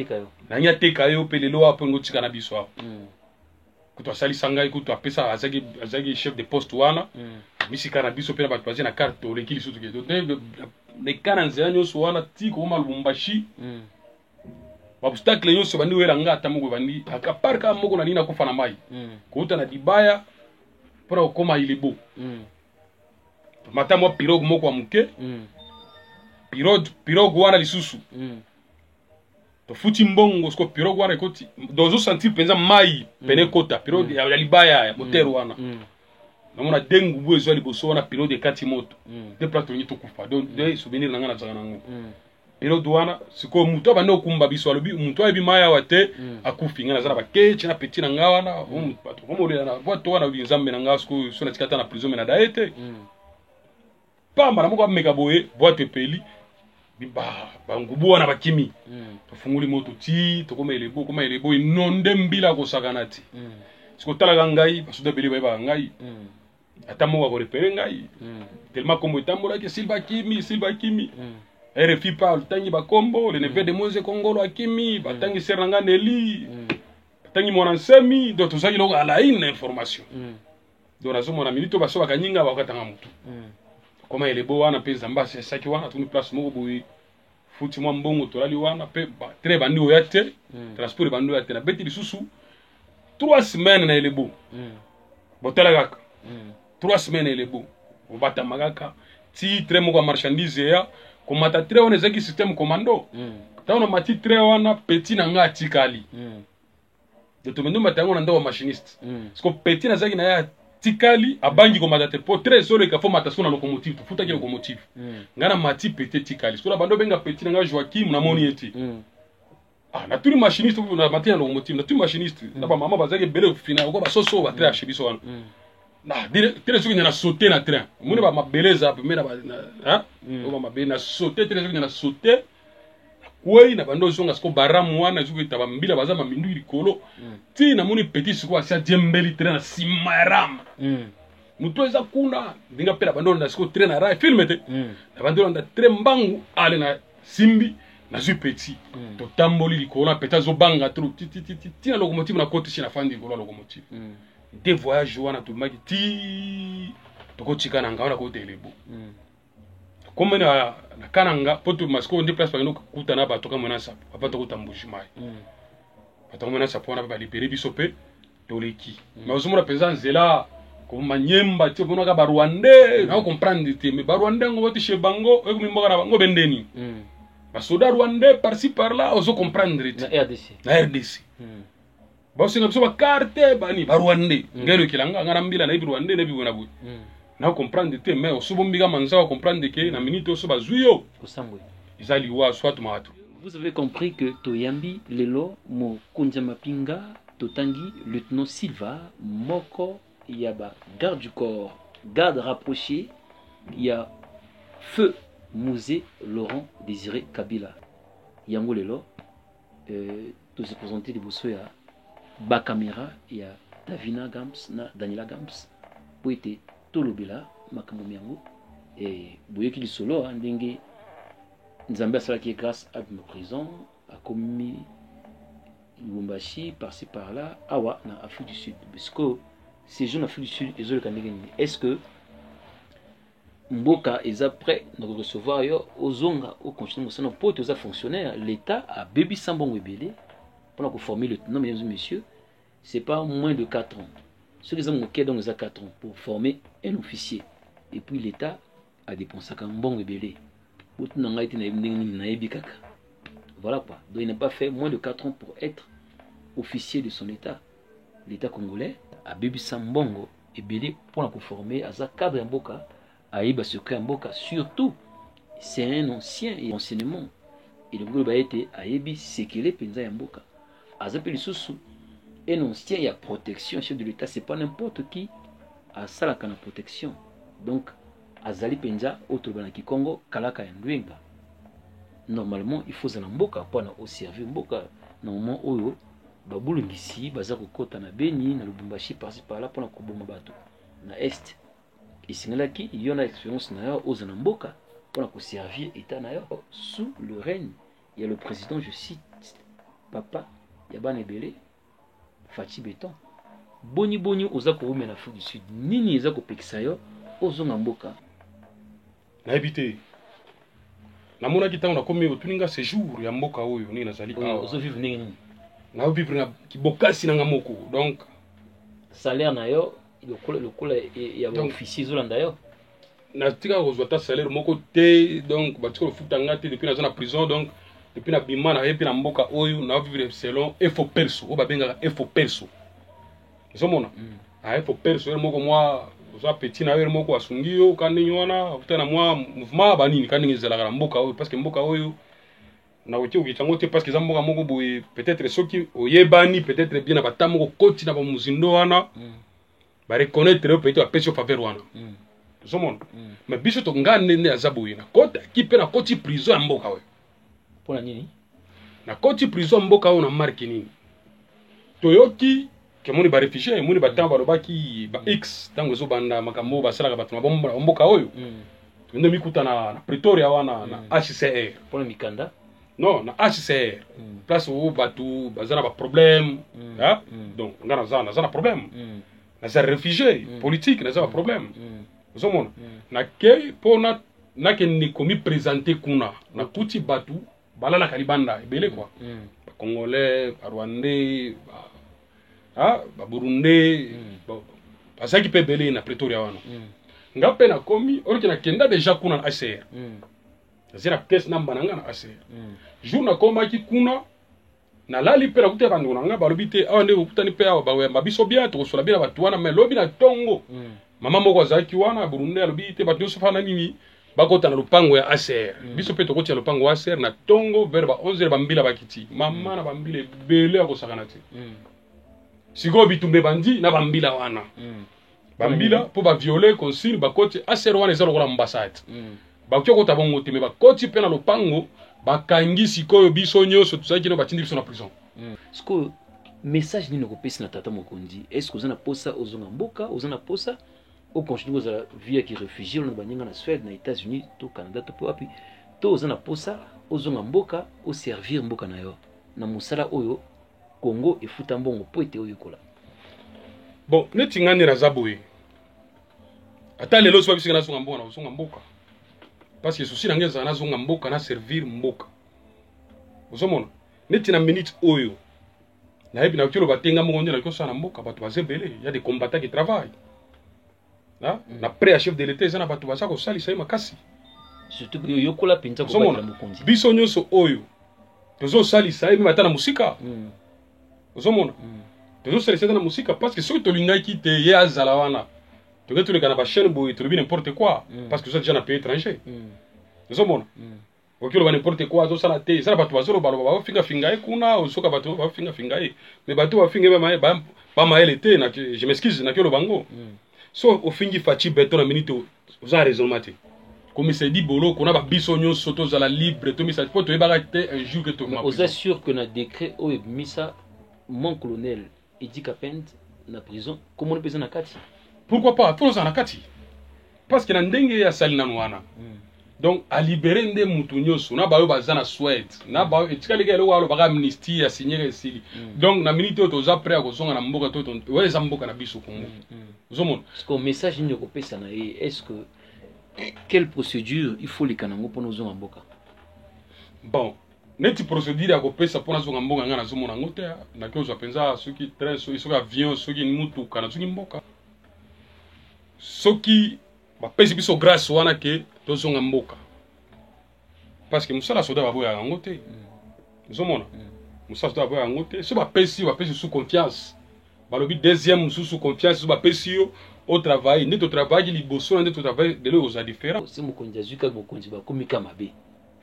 na nya teka yo pe lelo apo ngo tika na biso apo kuto asali sangai kuto apesa azaki chef de poste wana misika na biso pe na bato na carte olekili sutu ke donc ne kana nzela nyonso wana tiko ma Lubumbashi obstacle nyonso bandi wera ngata moko bandi akaparka moko na nina kufa na mai kuta na dibaya pour koma ilebo matamo pirogue moko wa muke pirogue wana lisusu to futi mbongo sko pirogue wana ekoti dozo sentir penza mai pene kota pirogue ya libaya ya moteur wana namona dengu bwezo liboso wana pirogue de kati moto de plateau ni to kufa donc de souvenir nanga na zanga nango pirogue wana siko muto bande okumba biso alobi muto ayebi maya wate akufi ngana zana bakechi na petit na ngawana bato komolera na boto wana binzambe na ngasko so na tikata na prison na daete pamba na moko ameka boye boite peli ba ngubu wana bakimi tofunguli moto ti tokoma elebo inonde mbila ko sakanati siko tala ngai basuda beli ba ngai ata moko ko repere ngai tellement kombo tambola ke Silva Kimi RFI parle tangi ba kombo le neveu de Moise Kongolo akimi batangi seranga neli batangi mwana nsemi do to saki lo ala une information do razo mona minito baso bakanyinga bakatanga mutu koma elebo wana pe zamba saki wana tuni place moko boyi futi mwa mbongo tolali wana pe tre bandi oyate transport bandi oyate na beti lisusu 3 semaines na elebo botala kaka 3 semaines na elebo obata magaka ti tre moko marchandise ya komata tre wana ezaki système commando taona mati tre wana petit na nga tikali de to mendo matango na ndo machiniste parce petit na zaki na ya tikali abangi komata te po tre solo ka fo mata sona locomotive to futa ke locomotive ngana mati petit tikali sura bando benga petit na nga Joachim na moni eti na tuli machiniste na mati na locomotive na tuli machiniste na ba mama bazaki bele fina ko ba soso ba tre a chebiso wana na dire suki na sauter na train mune ba mabeleza pe mena ba ba mabele na sauter dire suki na sauter kwei na bando zonga sko baramu wana suki taba mbila baza mamindu likolo ti na muni petit siko asia jembeli train na simaram muto eza kuna dinga pela bando na sko train na ra filme te na bando na train mbangu ale na simbi na zu petit to tamboli likolo na peta zo banga tru ti na locomotive na côté chi na fandi likolo locomotive des voyages wana to maki ti to ko chika na ngaona ko telebo comme na kananga poto masko ndi place pangino kuta na bato kama na sapo papa to kutambushimai bato kama na sapo na ba libérer biso pe toleki mais ozomona penza nzela ko manyemba ti bona ka ba Rwandais na comprendre te mais ba Rwandais ngo boti shebango e kumimboka na bango bendeni ba soda Rwandais par-ci par-là ozo comprendre te na RDC bosi ngapso ba carte bani ba Rwandais ngelo kilanga ngara mbila na ibi Rwandais na bibo na bu na comprendre te mais osobombiga manza comprendre que na minute oso bazuyo kusambwe izali wa soit mato. Vous avez compris que Toyambi lelo mo kunja mapinga totangi lieutenant Silva moko yaba garde du corps garde rapproché ya feu Musée Laurent Désiré Kabila yango lelo to se présenter de bosso ya ba caméra ya Davina Gams na Daniela Gams po ete tolobela makambo miango et boyeki lisolo ndenge nzambe asalaki grâce à ma prison a commis Lubumbashi par-ci par-là awa na Afrique du Sud parce que ces jeunes Afrique du Sud est-ce que Mboka est prêt de recevoir aux zonga au continent pour tous les fonctionnaires l'État a baby sambon rebelle pour former le non mesdames et messieurs c'est pas moins de 4 ans ceux qui ont donc les 4 ans pour former un officier et puis l'État a dépensé un bon rebelle voilà quoi. Donc il n'a pas fait moins de 4 ans pour être officier de son État. L'État congolais a bébi Sambongo et belé pour la conformer à sa cadre Mboka, à Iba secret Mboka. Surtout, c'est un ancien enseignement. Et le groupe a été à Ibi Sekele Penza Mboka. À Zapeli Soussou, un ancien, il y a protection, chef de l'État, c'est pas n'importe qui à ça la protection. Donc, Azali Penza, autre Banaki Congo, Kalaka Ndwenga. Normalement il faut mboka pour au servir mboka normalement oyo babulu ngisi baza kokota na Beni na Lubumbashi par-ci par-là pour la koboma bato na est isingalaki il y a expérience na yo aux mboka pour la servir état na yo sous le règne il y a le président je cite papa Yabane Belé Fati Beton boni oza ko na Afrique du Sud nini eza ko pekisa yo ozonga mboka na habité na mona kita na komi otuninga séjour ya mboka oyo ni nazali awa ozo vivre nini na vivre na kibokasi na ngamoko donc salaire na yo le kola ya ba officier zolanda yo na tika kozwa ta salaire moko te donc batiko le futa ngate depuis na zona prison donc depuis na bima na yepi na mboka oyo na vivre selon info perso o ba benga info perso zomona info perso moko moi za petit na wer moko asungio kandi nyona utana mwa mouvement banini kandi ngezela la mboka oyo parce que mboka oyo na wote ukichango te parce que za mboka moko boye peut-être soki oyebani peut-être bien na batamo ko koti na ba muzindo wana ba reconnaître peut-être apesio faveur wana zomona mais biso to ngane ne azaboye na kota kipe na koti prison ya mboka oyo pona nini na koti prison mboka oyo na marque nini toyoki kemoni ba réfugié moni batamba balobaki ba X tango zo banda makambo basalaka bato na bomba mboka oyo ndo mikuta na Pretoria wana na HCR pona mikanda non na HCR place où bato bazana ba problème hein donc ngana zana problème na za réfugié politique na za ba problème zo mona na ke pona na ke ni komi présenter kuna na kuti bato balala kalibanda ebele quoi ba congolais ba rwandais ba Burundi bazaki pe belé na Pretoria wana ngape na komi orki na kenda déjà kuna na ACR zira caisse namba nanga na ACR jour na koma ki kuna na lali pe na kutia bandu nanga balobite awa nde ukutani pe awa bawe mabiso bia to sola bia batu wana mais lobi na tongo mama moko azaki wana Burundi alobite batu nyonso fana nini bakota na lupango ya ACR biso pe tokoti ya lupango ya ACR na tongo vers ba 11h bambila bakiti mama na bambila belé akosakana te siko bitumbe bandi na bambila wana bambila po ba violer consigne bakoti ACR wana ezalo kola ambassade bakyo kota bongo te me bakoti pe na lupango bakangi sikoyo biso nyonso tuzaki no batindi biso na prison siko message nini kopesi na tata Mokondi est-ce que ozana posa ozonga mboka ozana posa au continue za vie qui réfugié na banyanga na Suède na États-Unis to Canada to papi to ozana posa ozonga mboka au servir mboka na yo na musala oyo Congo efuta mbongo po ete oyo kola bon neti ngani razaboye ata lelo so bisika na zonga mboka na zonga mboka parce que souci nangeza na zonga mboka na servir mboka ozomona neti na minute oyo na yebi na kilo batenga mo ngonde na kosa na mboka bato bazebele ya des combattants qui travaillent na pré à chef de l'état ezana bato bazako sali sai makasi surtout que yokola penza ko batela Mokondi biso nyonso oyo tozo sali sai même ata na musika ozomona tozo sali sai na musika parce que soki tolingaki te ye azala wana toleka na ba chaîne boy tolobi n'importe quoi parce que ça déjà na pays étranger ozomona okilo ba n'importe quoi to sala te sala bato bazolo ba finga finga kuna osoka bato ba finga finga mais bato ba finga ba maele te na je m'excuse na kilo bango so au fingi fachi beto na minute vous avez raison mate comme c'est dit bolo qu'on a ba biso nyonso to za la libre to misa poto e ba te un jour que to ma vous êtes sûr que na décret o misa mon colonel Idi Kapend na prison comment on peut na kati pourquoi pas pour ça na kati parce que na ndenge ya sali na nwana donc à libérer nde mutu nyonso na bayo bazana Suède na bayo etikali ke lo walo baka amnistie ya signer esili donc na minute to za prêt à kozonga na mboka to ouais za mboka na biso Congo uzomona parce que message ni ko pesa na est-ce que quelle procédure il faut les kanango pour nous en mboka bon neti procédure ya ko pesa pour nous en mboka ngana zomona ngote na ko zo penza soki train soki avion soki mutu kana soki mboka soki ba pesi biso grâce wana ke tozonga mboka parce que musala soda baboya yango te zomona musala soda baboya yango te so ba pesi sous confiance balobi deuxième sous confiance so ba pesi yo au travail nde to travail liboso nde to travail de l'eau aux différents si mokonzi azuka mokonzi ba komika mabe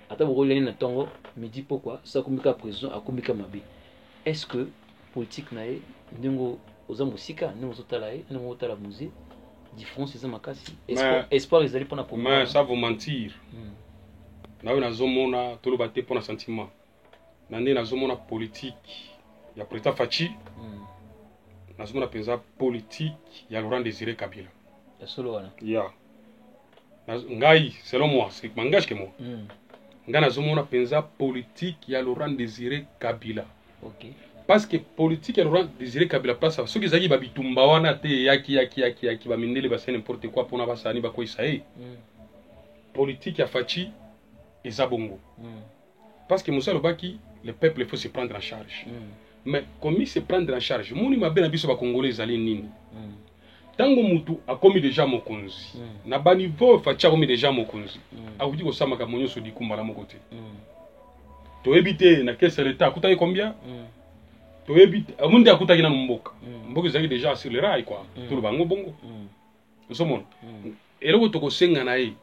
ata bokolani na tongo me dit pourquoi ça komika prison akomika mabe est-ce que politique nae ndingo oza musika ndingo zotala e ndingo zotala musée différence c'est makasi espoir ils allaient pour la mais ça vous mentir nawe nazomona toloba te pour un sentiment nande nazomona politique ya président Fachi nazomona penza politique ya Laurent Désiré Kabila ya solo wana ya ngai selon moi c'est mangage que moi nga nazomona penza politique ya Laurent Désiré Kabila OK parce que politique ya Laurent Désiré Kabila place soki zaki babitumba wana te yaki ba mindele ba n'importe quoi pona basani ba ko isae politique ya Fachi eza bongo parce que Moussa Lobaki le peuple il faut se prendre en charge mais comme il se prendre en charge moni mabe na biso ba congolais ali nini tango mutu akomi déjà mokonzi na ba niveau Fachi akomi déjà mokonzi akudi ko samaka monyo so dikumba la mokote to éviter na caisse l'état kutaye combien to éviter amundi akutaki na mboka mboka zaki déjà sur le rail quoi tout le bango bongo usomona eloko to ko senga na ye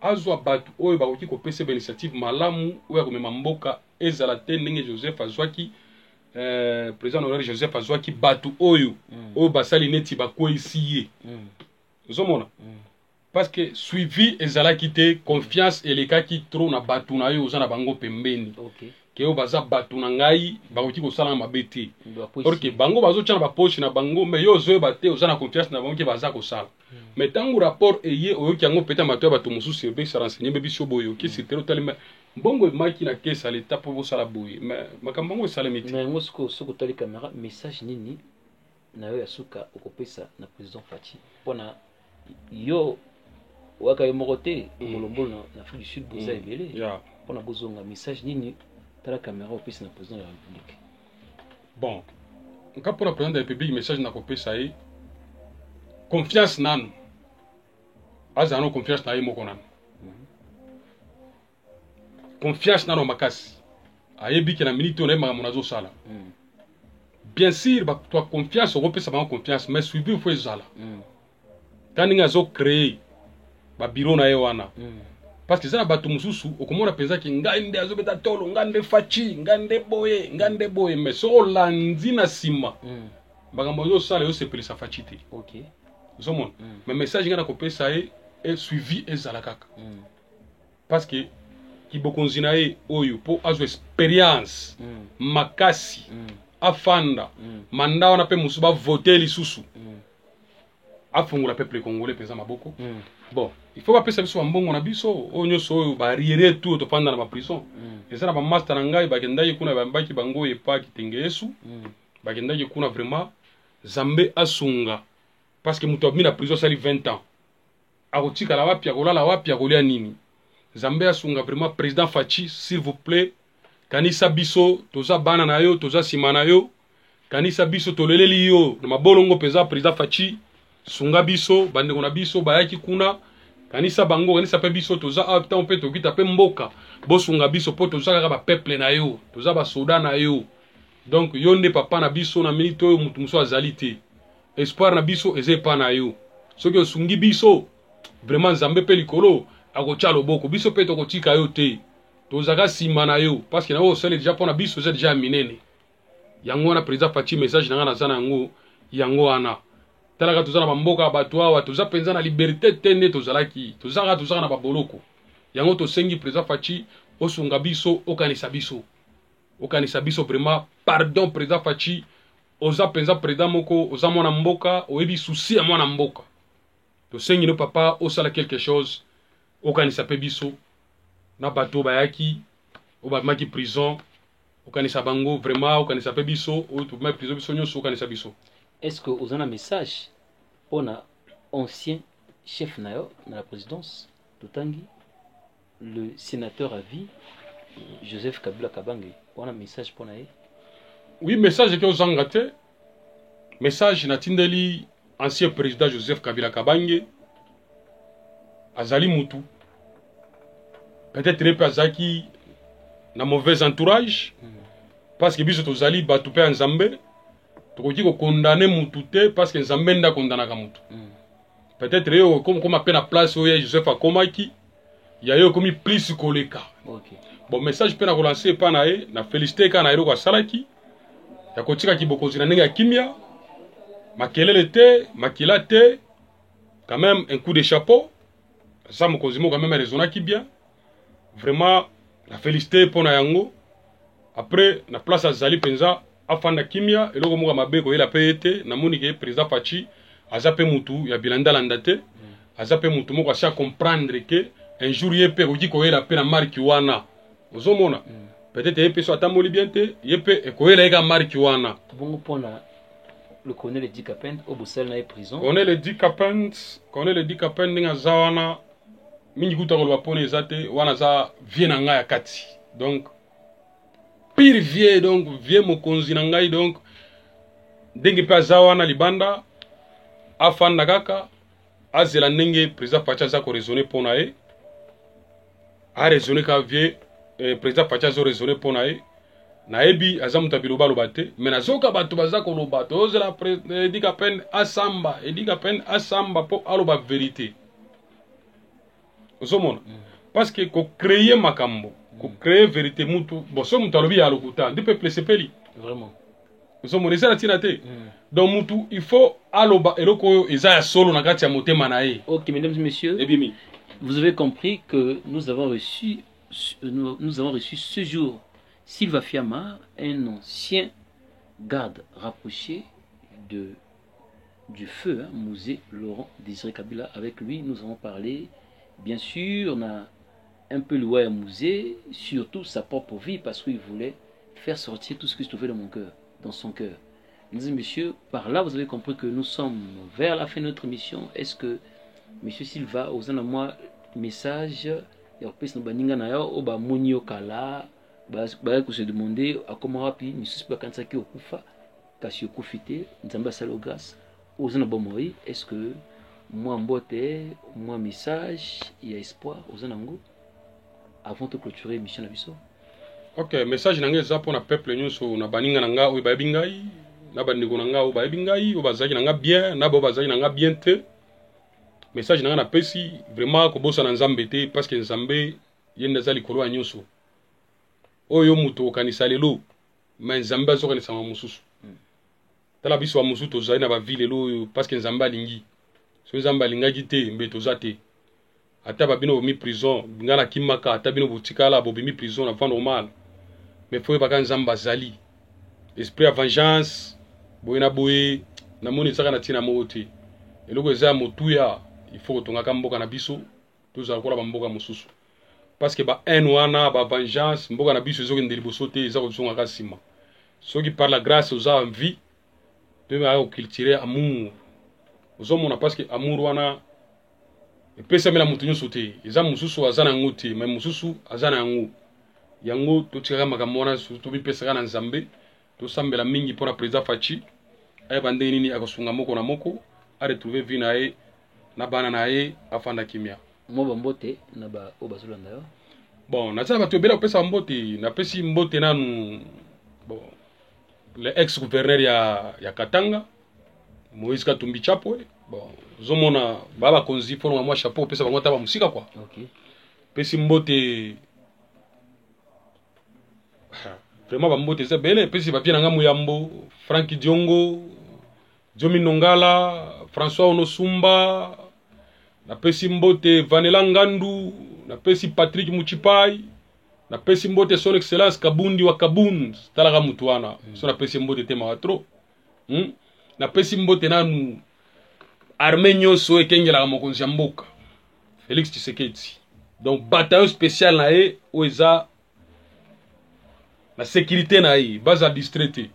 azwa batu oyo bakoki ko pesa initiative malamu oyo komema mboka ezala te ndenge Joseph azwaki président honoraire Joseph azwaki batu oyo oyo basali neti bakwesi ye usomona parce que suivi ezalaki te confiance elekaki trop na batu na yo oza na bango pembeni ke oyo baza batu na ngai bakoki kosala na mabe te orke bango bazotia na bapoche na bango mais yo ozoyeba te oza na confiance na bango ke baza kosala mais ntango rapport eye oyoki yango peta mato ya bato mosusu ebesa renseigné mpe biso boye oki sitero talima mbongo emaki na kese ya leta mpo bosala boye mais makambo yango esalemi te yango soki otali caméra message nini na yo ya suka okopesa na président Fachi mpona yo waka yo moko te molombolo na Afrique du Sud boza ebele mpona bozonga message nini tala caméra opesa na président de la République bon nka mpona président de la République message na kopesa ye confiance nanu azala no confiance na ye moko nanu confiance nanu makasi ayebi ke na minute oyo nayebaka mona azosala bien sûr bato confiance okopesa bango confiance mais suivi fo ezala ta ndenge azocreye babiro na ye wana parce que eza na bato mosusu okomona mpenzaki ngai nde azobeta tolo ngai nde Fachi ngai nde boye mais soko olandi na nsima makambo ozosala yosepelisa Fachi te ozomona mais message ngai nakopesa ye suivi ezala kaka parce que kibokonzi na ye oyo mpo azwa expérience makasi afanda manda wana mpe mosusu bavote lisusu afungola peuple congolais mpenza maboko bon il faut bapesa biso bambongo na biso oyo nyonso oyo bariere tu tofanda na baprison eza na bamaster na ngai bakendaki kuna bambaki bango epa kitenge yesu bakendaki kuna vraiment Zambe asunga parce que moto abimi na prison asali 20 ans akotikala wapi akolala wapi akolia nini Zambe asunga vraiment président Fachi s'il vous plaît kanisa biso toza bana na yo toza sima na yo kanisa biso toleleli yo na mabolongo peza président Fachi sunga biso bandeko na biso bayaki kuna kanisa bango kanisa pe biso toza apta mpe tokita pe mboka bosunga biso po toza kaka ba peuple na yo toza ba soda na yo donc yo nde papa na biso na minute oyo mutu muso azali te espoir na biso eze pa na yo soki osungi biso vraiment Nzambe pe likolo akotia loboko biso pe tokotika yo te tozaka nsima na yo parce que na yo osali déjà mpona biso oza déjà minene yango wana président Faci message na nga naza na yango wana talaka toza na bamboka ya bato awa toza mpenza na liberté te nde tozaka na baboloko yango tosengi président Faci osunga biso okanisa biso vraiment pardon président Faci oza mpenza président moko oza mwana mboka oyebi susi ya mwana mboka tosengi no papa osala quelque chose okanisa pe biso na bato bayaki obamaki prison okanisa bango vraiment okanisa pe biso otuma prison biso nyonso okanisa biso. Est-ce que vous avez un message pour l'ancien chef nayo dans la présidence Totangi, le sénateur à vie Joseph Kabila Kabange, on a un message pour naye? Oui, message que vous avez message natindeli ancien président Joseph Kabila Kabange azali mutu peut-être pas azaki na mauvais entourage parce que biso tozali batu pe nzambe tokoki ko condamner mutu te parce que nzambe nda kondanaka mutu peut-être yo comme appelle na place oyo Joseph akomaki ya yo komi plus koleka. OK. Bon message pe na ko lancer pa na ye na féliciter ka na ero kwa salaki ya kotika kibokozi na ndenge ya kimia makelele te makila te quand même un coup de chapeau ça mokonzi mo quand même raisonnaki bien vraiment la félicité pour na yango après na place azali penza afanda kimia eloko moka mabe ko yela pe ete na moni ke président Faci aza pe mutu ya bilanda landate aza pe mutu moko acha comprendre que un jour yepe ko ko yela pe na marki wana ozomona peut-être yepe so atamoli bien te yepe ko yela eka marki wana bon pona le colonel Edi Kapend au Bruxelles na prison colonel Edi Kapend ninga zawana mingi kuta ko lwapone ezate wana za vie na nga ya kati donc pire vie donc vie mokonzi na ngai donc ndenge pe azawana libanda afanda kaka azela ndenge président Faci aza ko raisonner pona ye a raisonner ka vie président Faci azo raisonner pona ye na ebi aza muta biloba lobate mais nazoka bato baza ko lobate ozela Edi Kapend asamba po aloba vérité ozomona parce que ko créer makambo ko créer vérité mutu bon so mutu alobi ya lokuta ndi peuple sepeli vraiment ozomona eza tina te donc mutu il faut aloba eloko oyo eza ya solo na kati ya motema na ye. OK, mesdames et messieurs, vous avez compris que nous avons reçu ce jour Sylva Fiama, un ancien garde rapproché du feu, Musée Laurent Désiré Kabila. Avec lui, nous avons parlé, bien sûr, on a un peu loué à Musée, surtout sa propre vie, parce qu'il voulait faire sortir tout ce qui se trouvait dans son cœur. Mesdames et messieurs, par là, vous avez compris que nous sommes vers la fin de notre mission. Est-ce que M. Sylva, vous avez moi message, il y a un baninga na yo, oba monio kala, bah que se demander à comment rapide, M. Sylva quand ça qui okufa, kasi okufite, nzamba salo grâce, aux anabomori, est-ce que moi mbote, moi message, il y a espoir aux anango avant de clôturer mission na biso? OK, message nanga za pour na peuple nyonso na baninga nanga oyo bayebi ngai na bandeko nanga oyo bayebi ngai oyo bazaki nanga bien na bo bazaki nanga bien te. Message nanga na pesi vraiment ko bosa na nzambe te parce que nzambe yenda za likolo ya nyonso oyo mutu okanisa lelo mais nzambe azokanisa mususu tala biso wa mususu tozali na ba ville lelo parce que nzambe alingi so nzambe alingaki te mbe toza te ata babino bomi prison ngana kimaka ata bino botikala bobimi prison na vendre mal mais faut pas nzamba zali esprit à vengeance boyena boye na moni saka na tina moti eloko eza motuya il faut tonga kamboka na biso tozala kola bamboka mususu parce que ba haine wana ba vengeance mboka na biso ezoki ndeli bosote eza kozonga kasima soki par la grâce aux envie de va cultiver amour ozomona parce que amour wana epesa mela mutu nyonso te eza mususu azana yango te mais mususu azana yango totikaka makambo wana tobipesaka na nzambe tosambela mingi mpona président Faci ayeba ndenge nini akosunga moko na moko aretrouve vie na ye na bana na ye afanda kimia mo bambote na ba obazolanda yo bon nazala bato ebele kopesa mbote napesi mbote nanu bon le ex gouverneur ya Katanga Moïse Katumbi Chapwe bon zomona baba konzi fono mwa chapeau pesa bango ta ba musika quoi. OK. Pesi mbote vraiment bambote eza bele pesi bapie na nga Muyambo Franki Diongo Jomi Nongala François Onosumba na pesi mbote Vanela Ngandu na pesi Patrick Muchipai na pesi mbote son excellence Kabundi wa Kabun talaka mutuana so na pesi mbote tema watro na pesi mbote nanu Armenio so ekengela mokonzi mboka Félix Tshisekedi donc bataillon spécial na e oeza la sécurité na ye baza distraité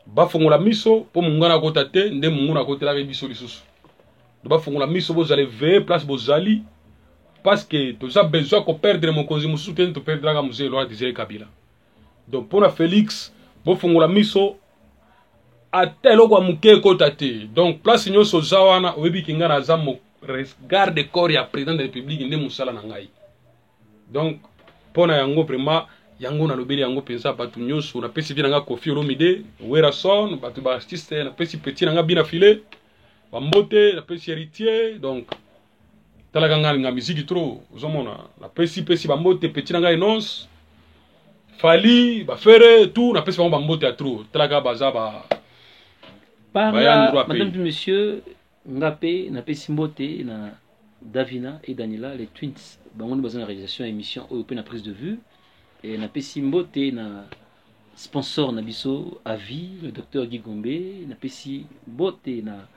bafongola miso po mungana kota te nde munguna kotela ke biso lisusu bafongola miso bozale veiller place bozali parce que tu as besoin ko perdre mokonzi mususu te to perdre ka musée Laurent Désiré Kabila donc pour na Félix bofongola miso atelo kwa muke kota te donc place nyoso zawana oyebi kinga na zamo garde corps ya président de la République nde musala na ngai donc pona yango vraiment yango na lobeli yango pensa batu nyonso na pesi bina nga Kofi Olomide Werason batu ba artiste na pesi petit na nga bina filé bambote na pesi héritier donc talaka nga musique trop ozomona na pesi bambote petit na nga Enonce Fali ba fere tout na pesi bambote ya trop talaka baza ba par là madame et monsieur ngape na pesi mbote na Davina et Daniela les twins bango ni bazana réalisation émission open na prise de vue et na pesi mbote na sponsor na biso à vie le docteur Guy Gombe na pesi mbote na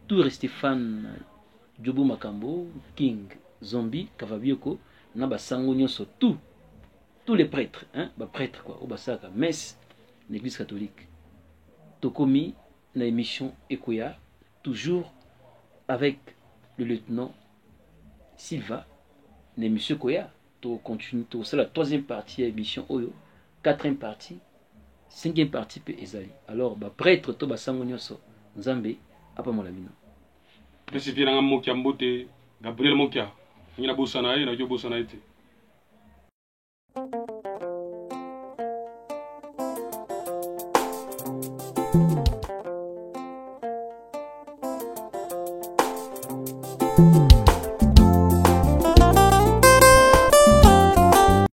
Tour Stéphane Djobo Makambo King Zombie Kavabioko na basango nyonso tous les prêtres ba prêtres quoi au basaka messe l'église catholique tokomi na émission Ekoya toujours avec le lieutenant Silva na émission Koya to continue to c'est la troisième partie émission Oyo quatrième partie cinquième partie pe ezali alors ba prêtre to basango nyonso nzambe apa molamino pesi vina nga mokia mbote Gabriel Mokia ngina bosana ye na jo bosana ete thank you.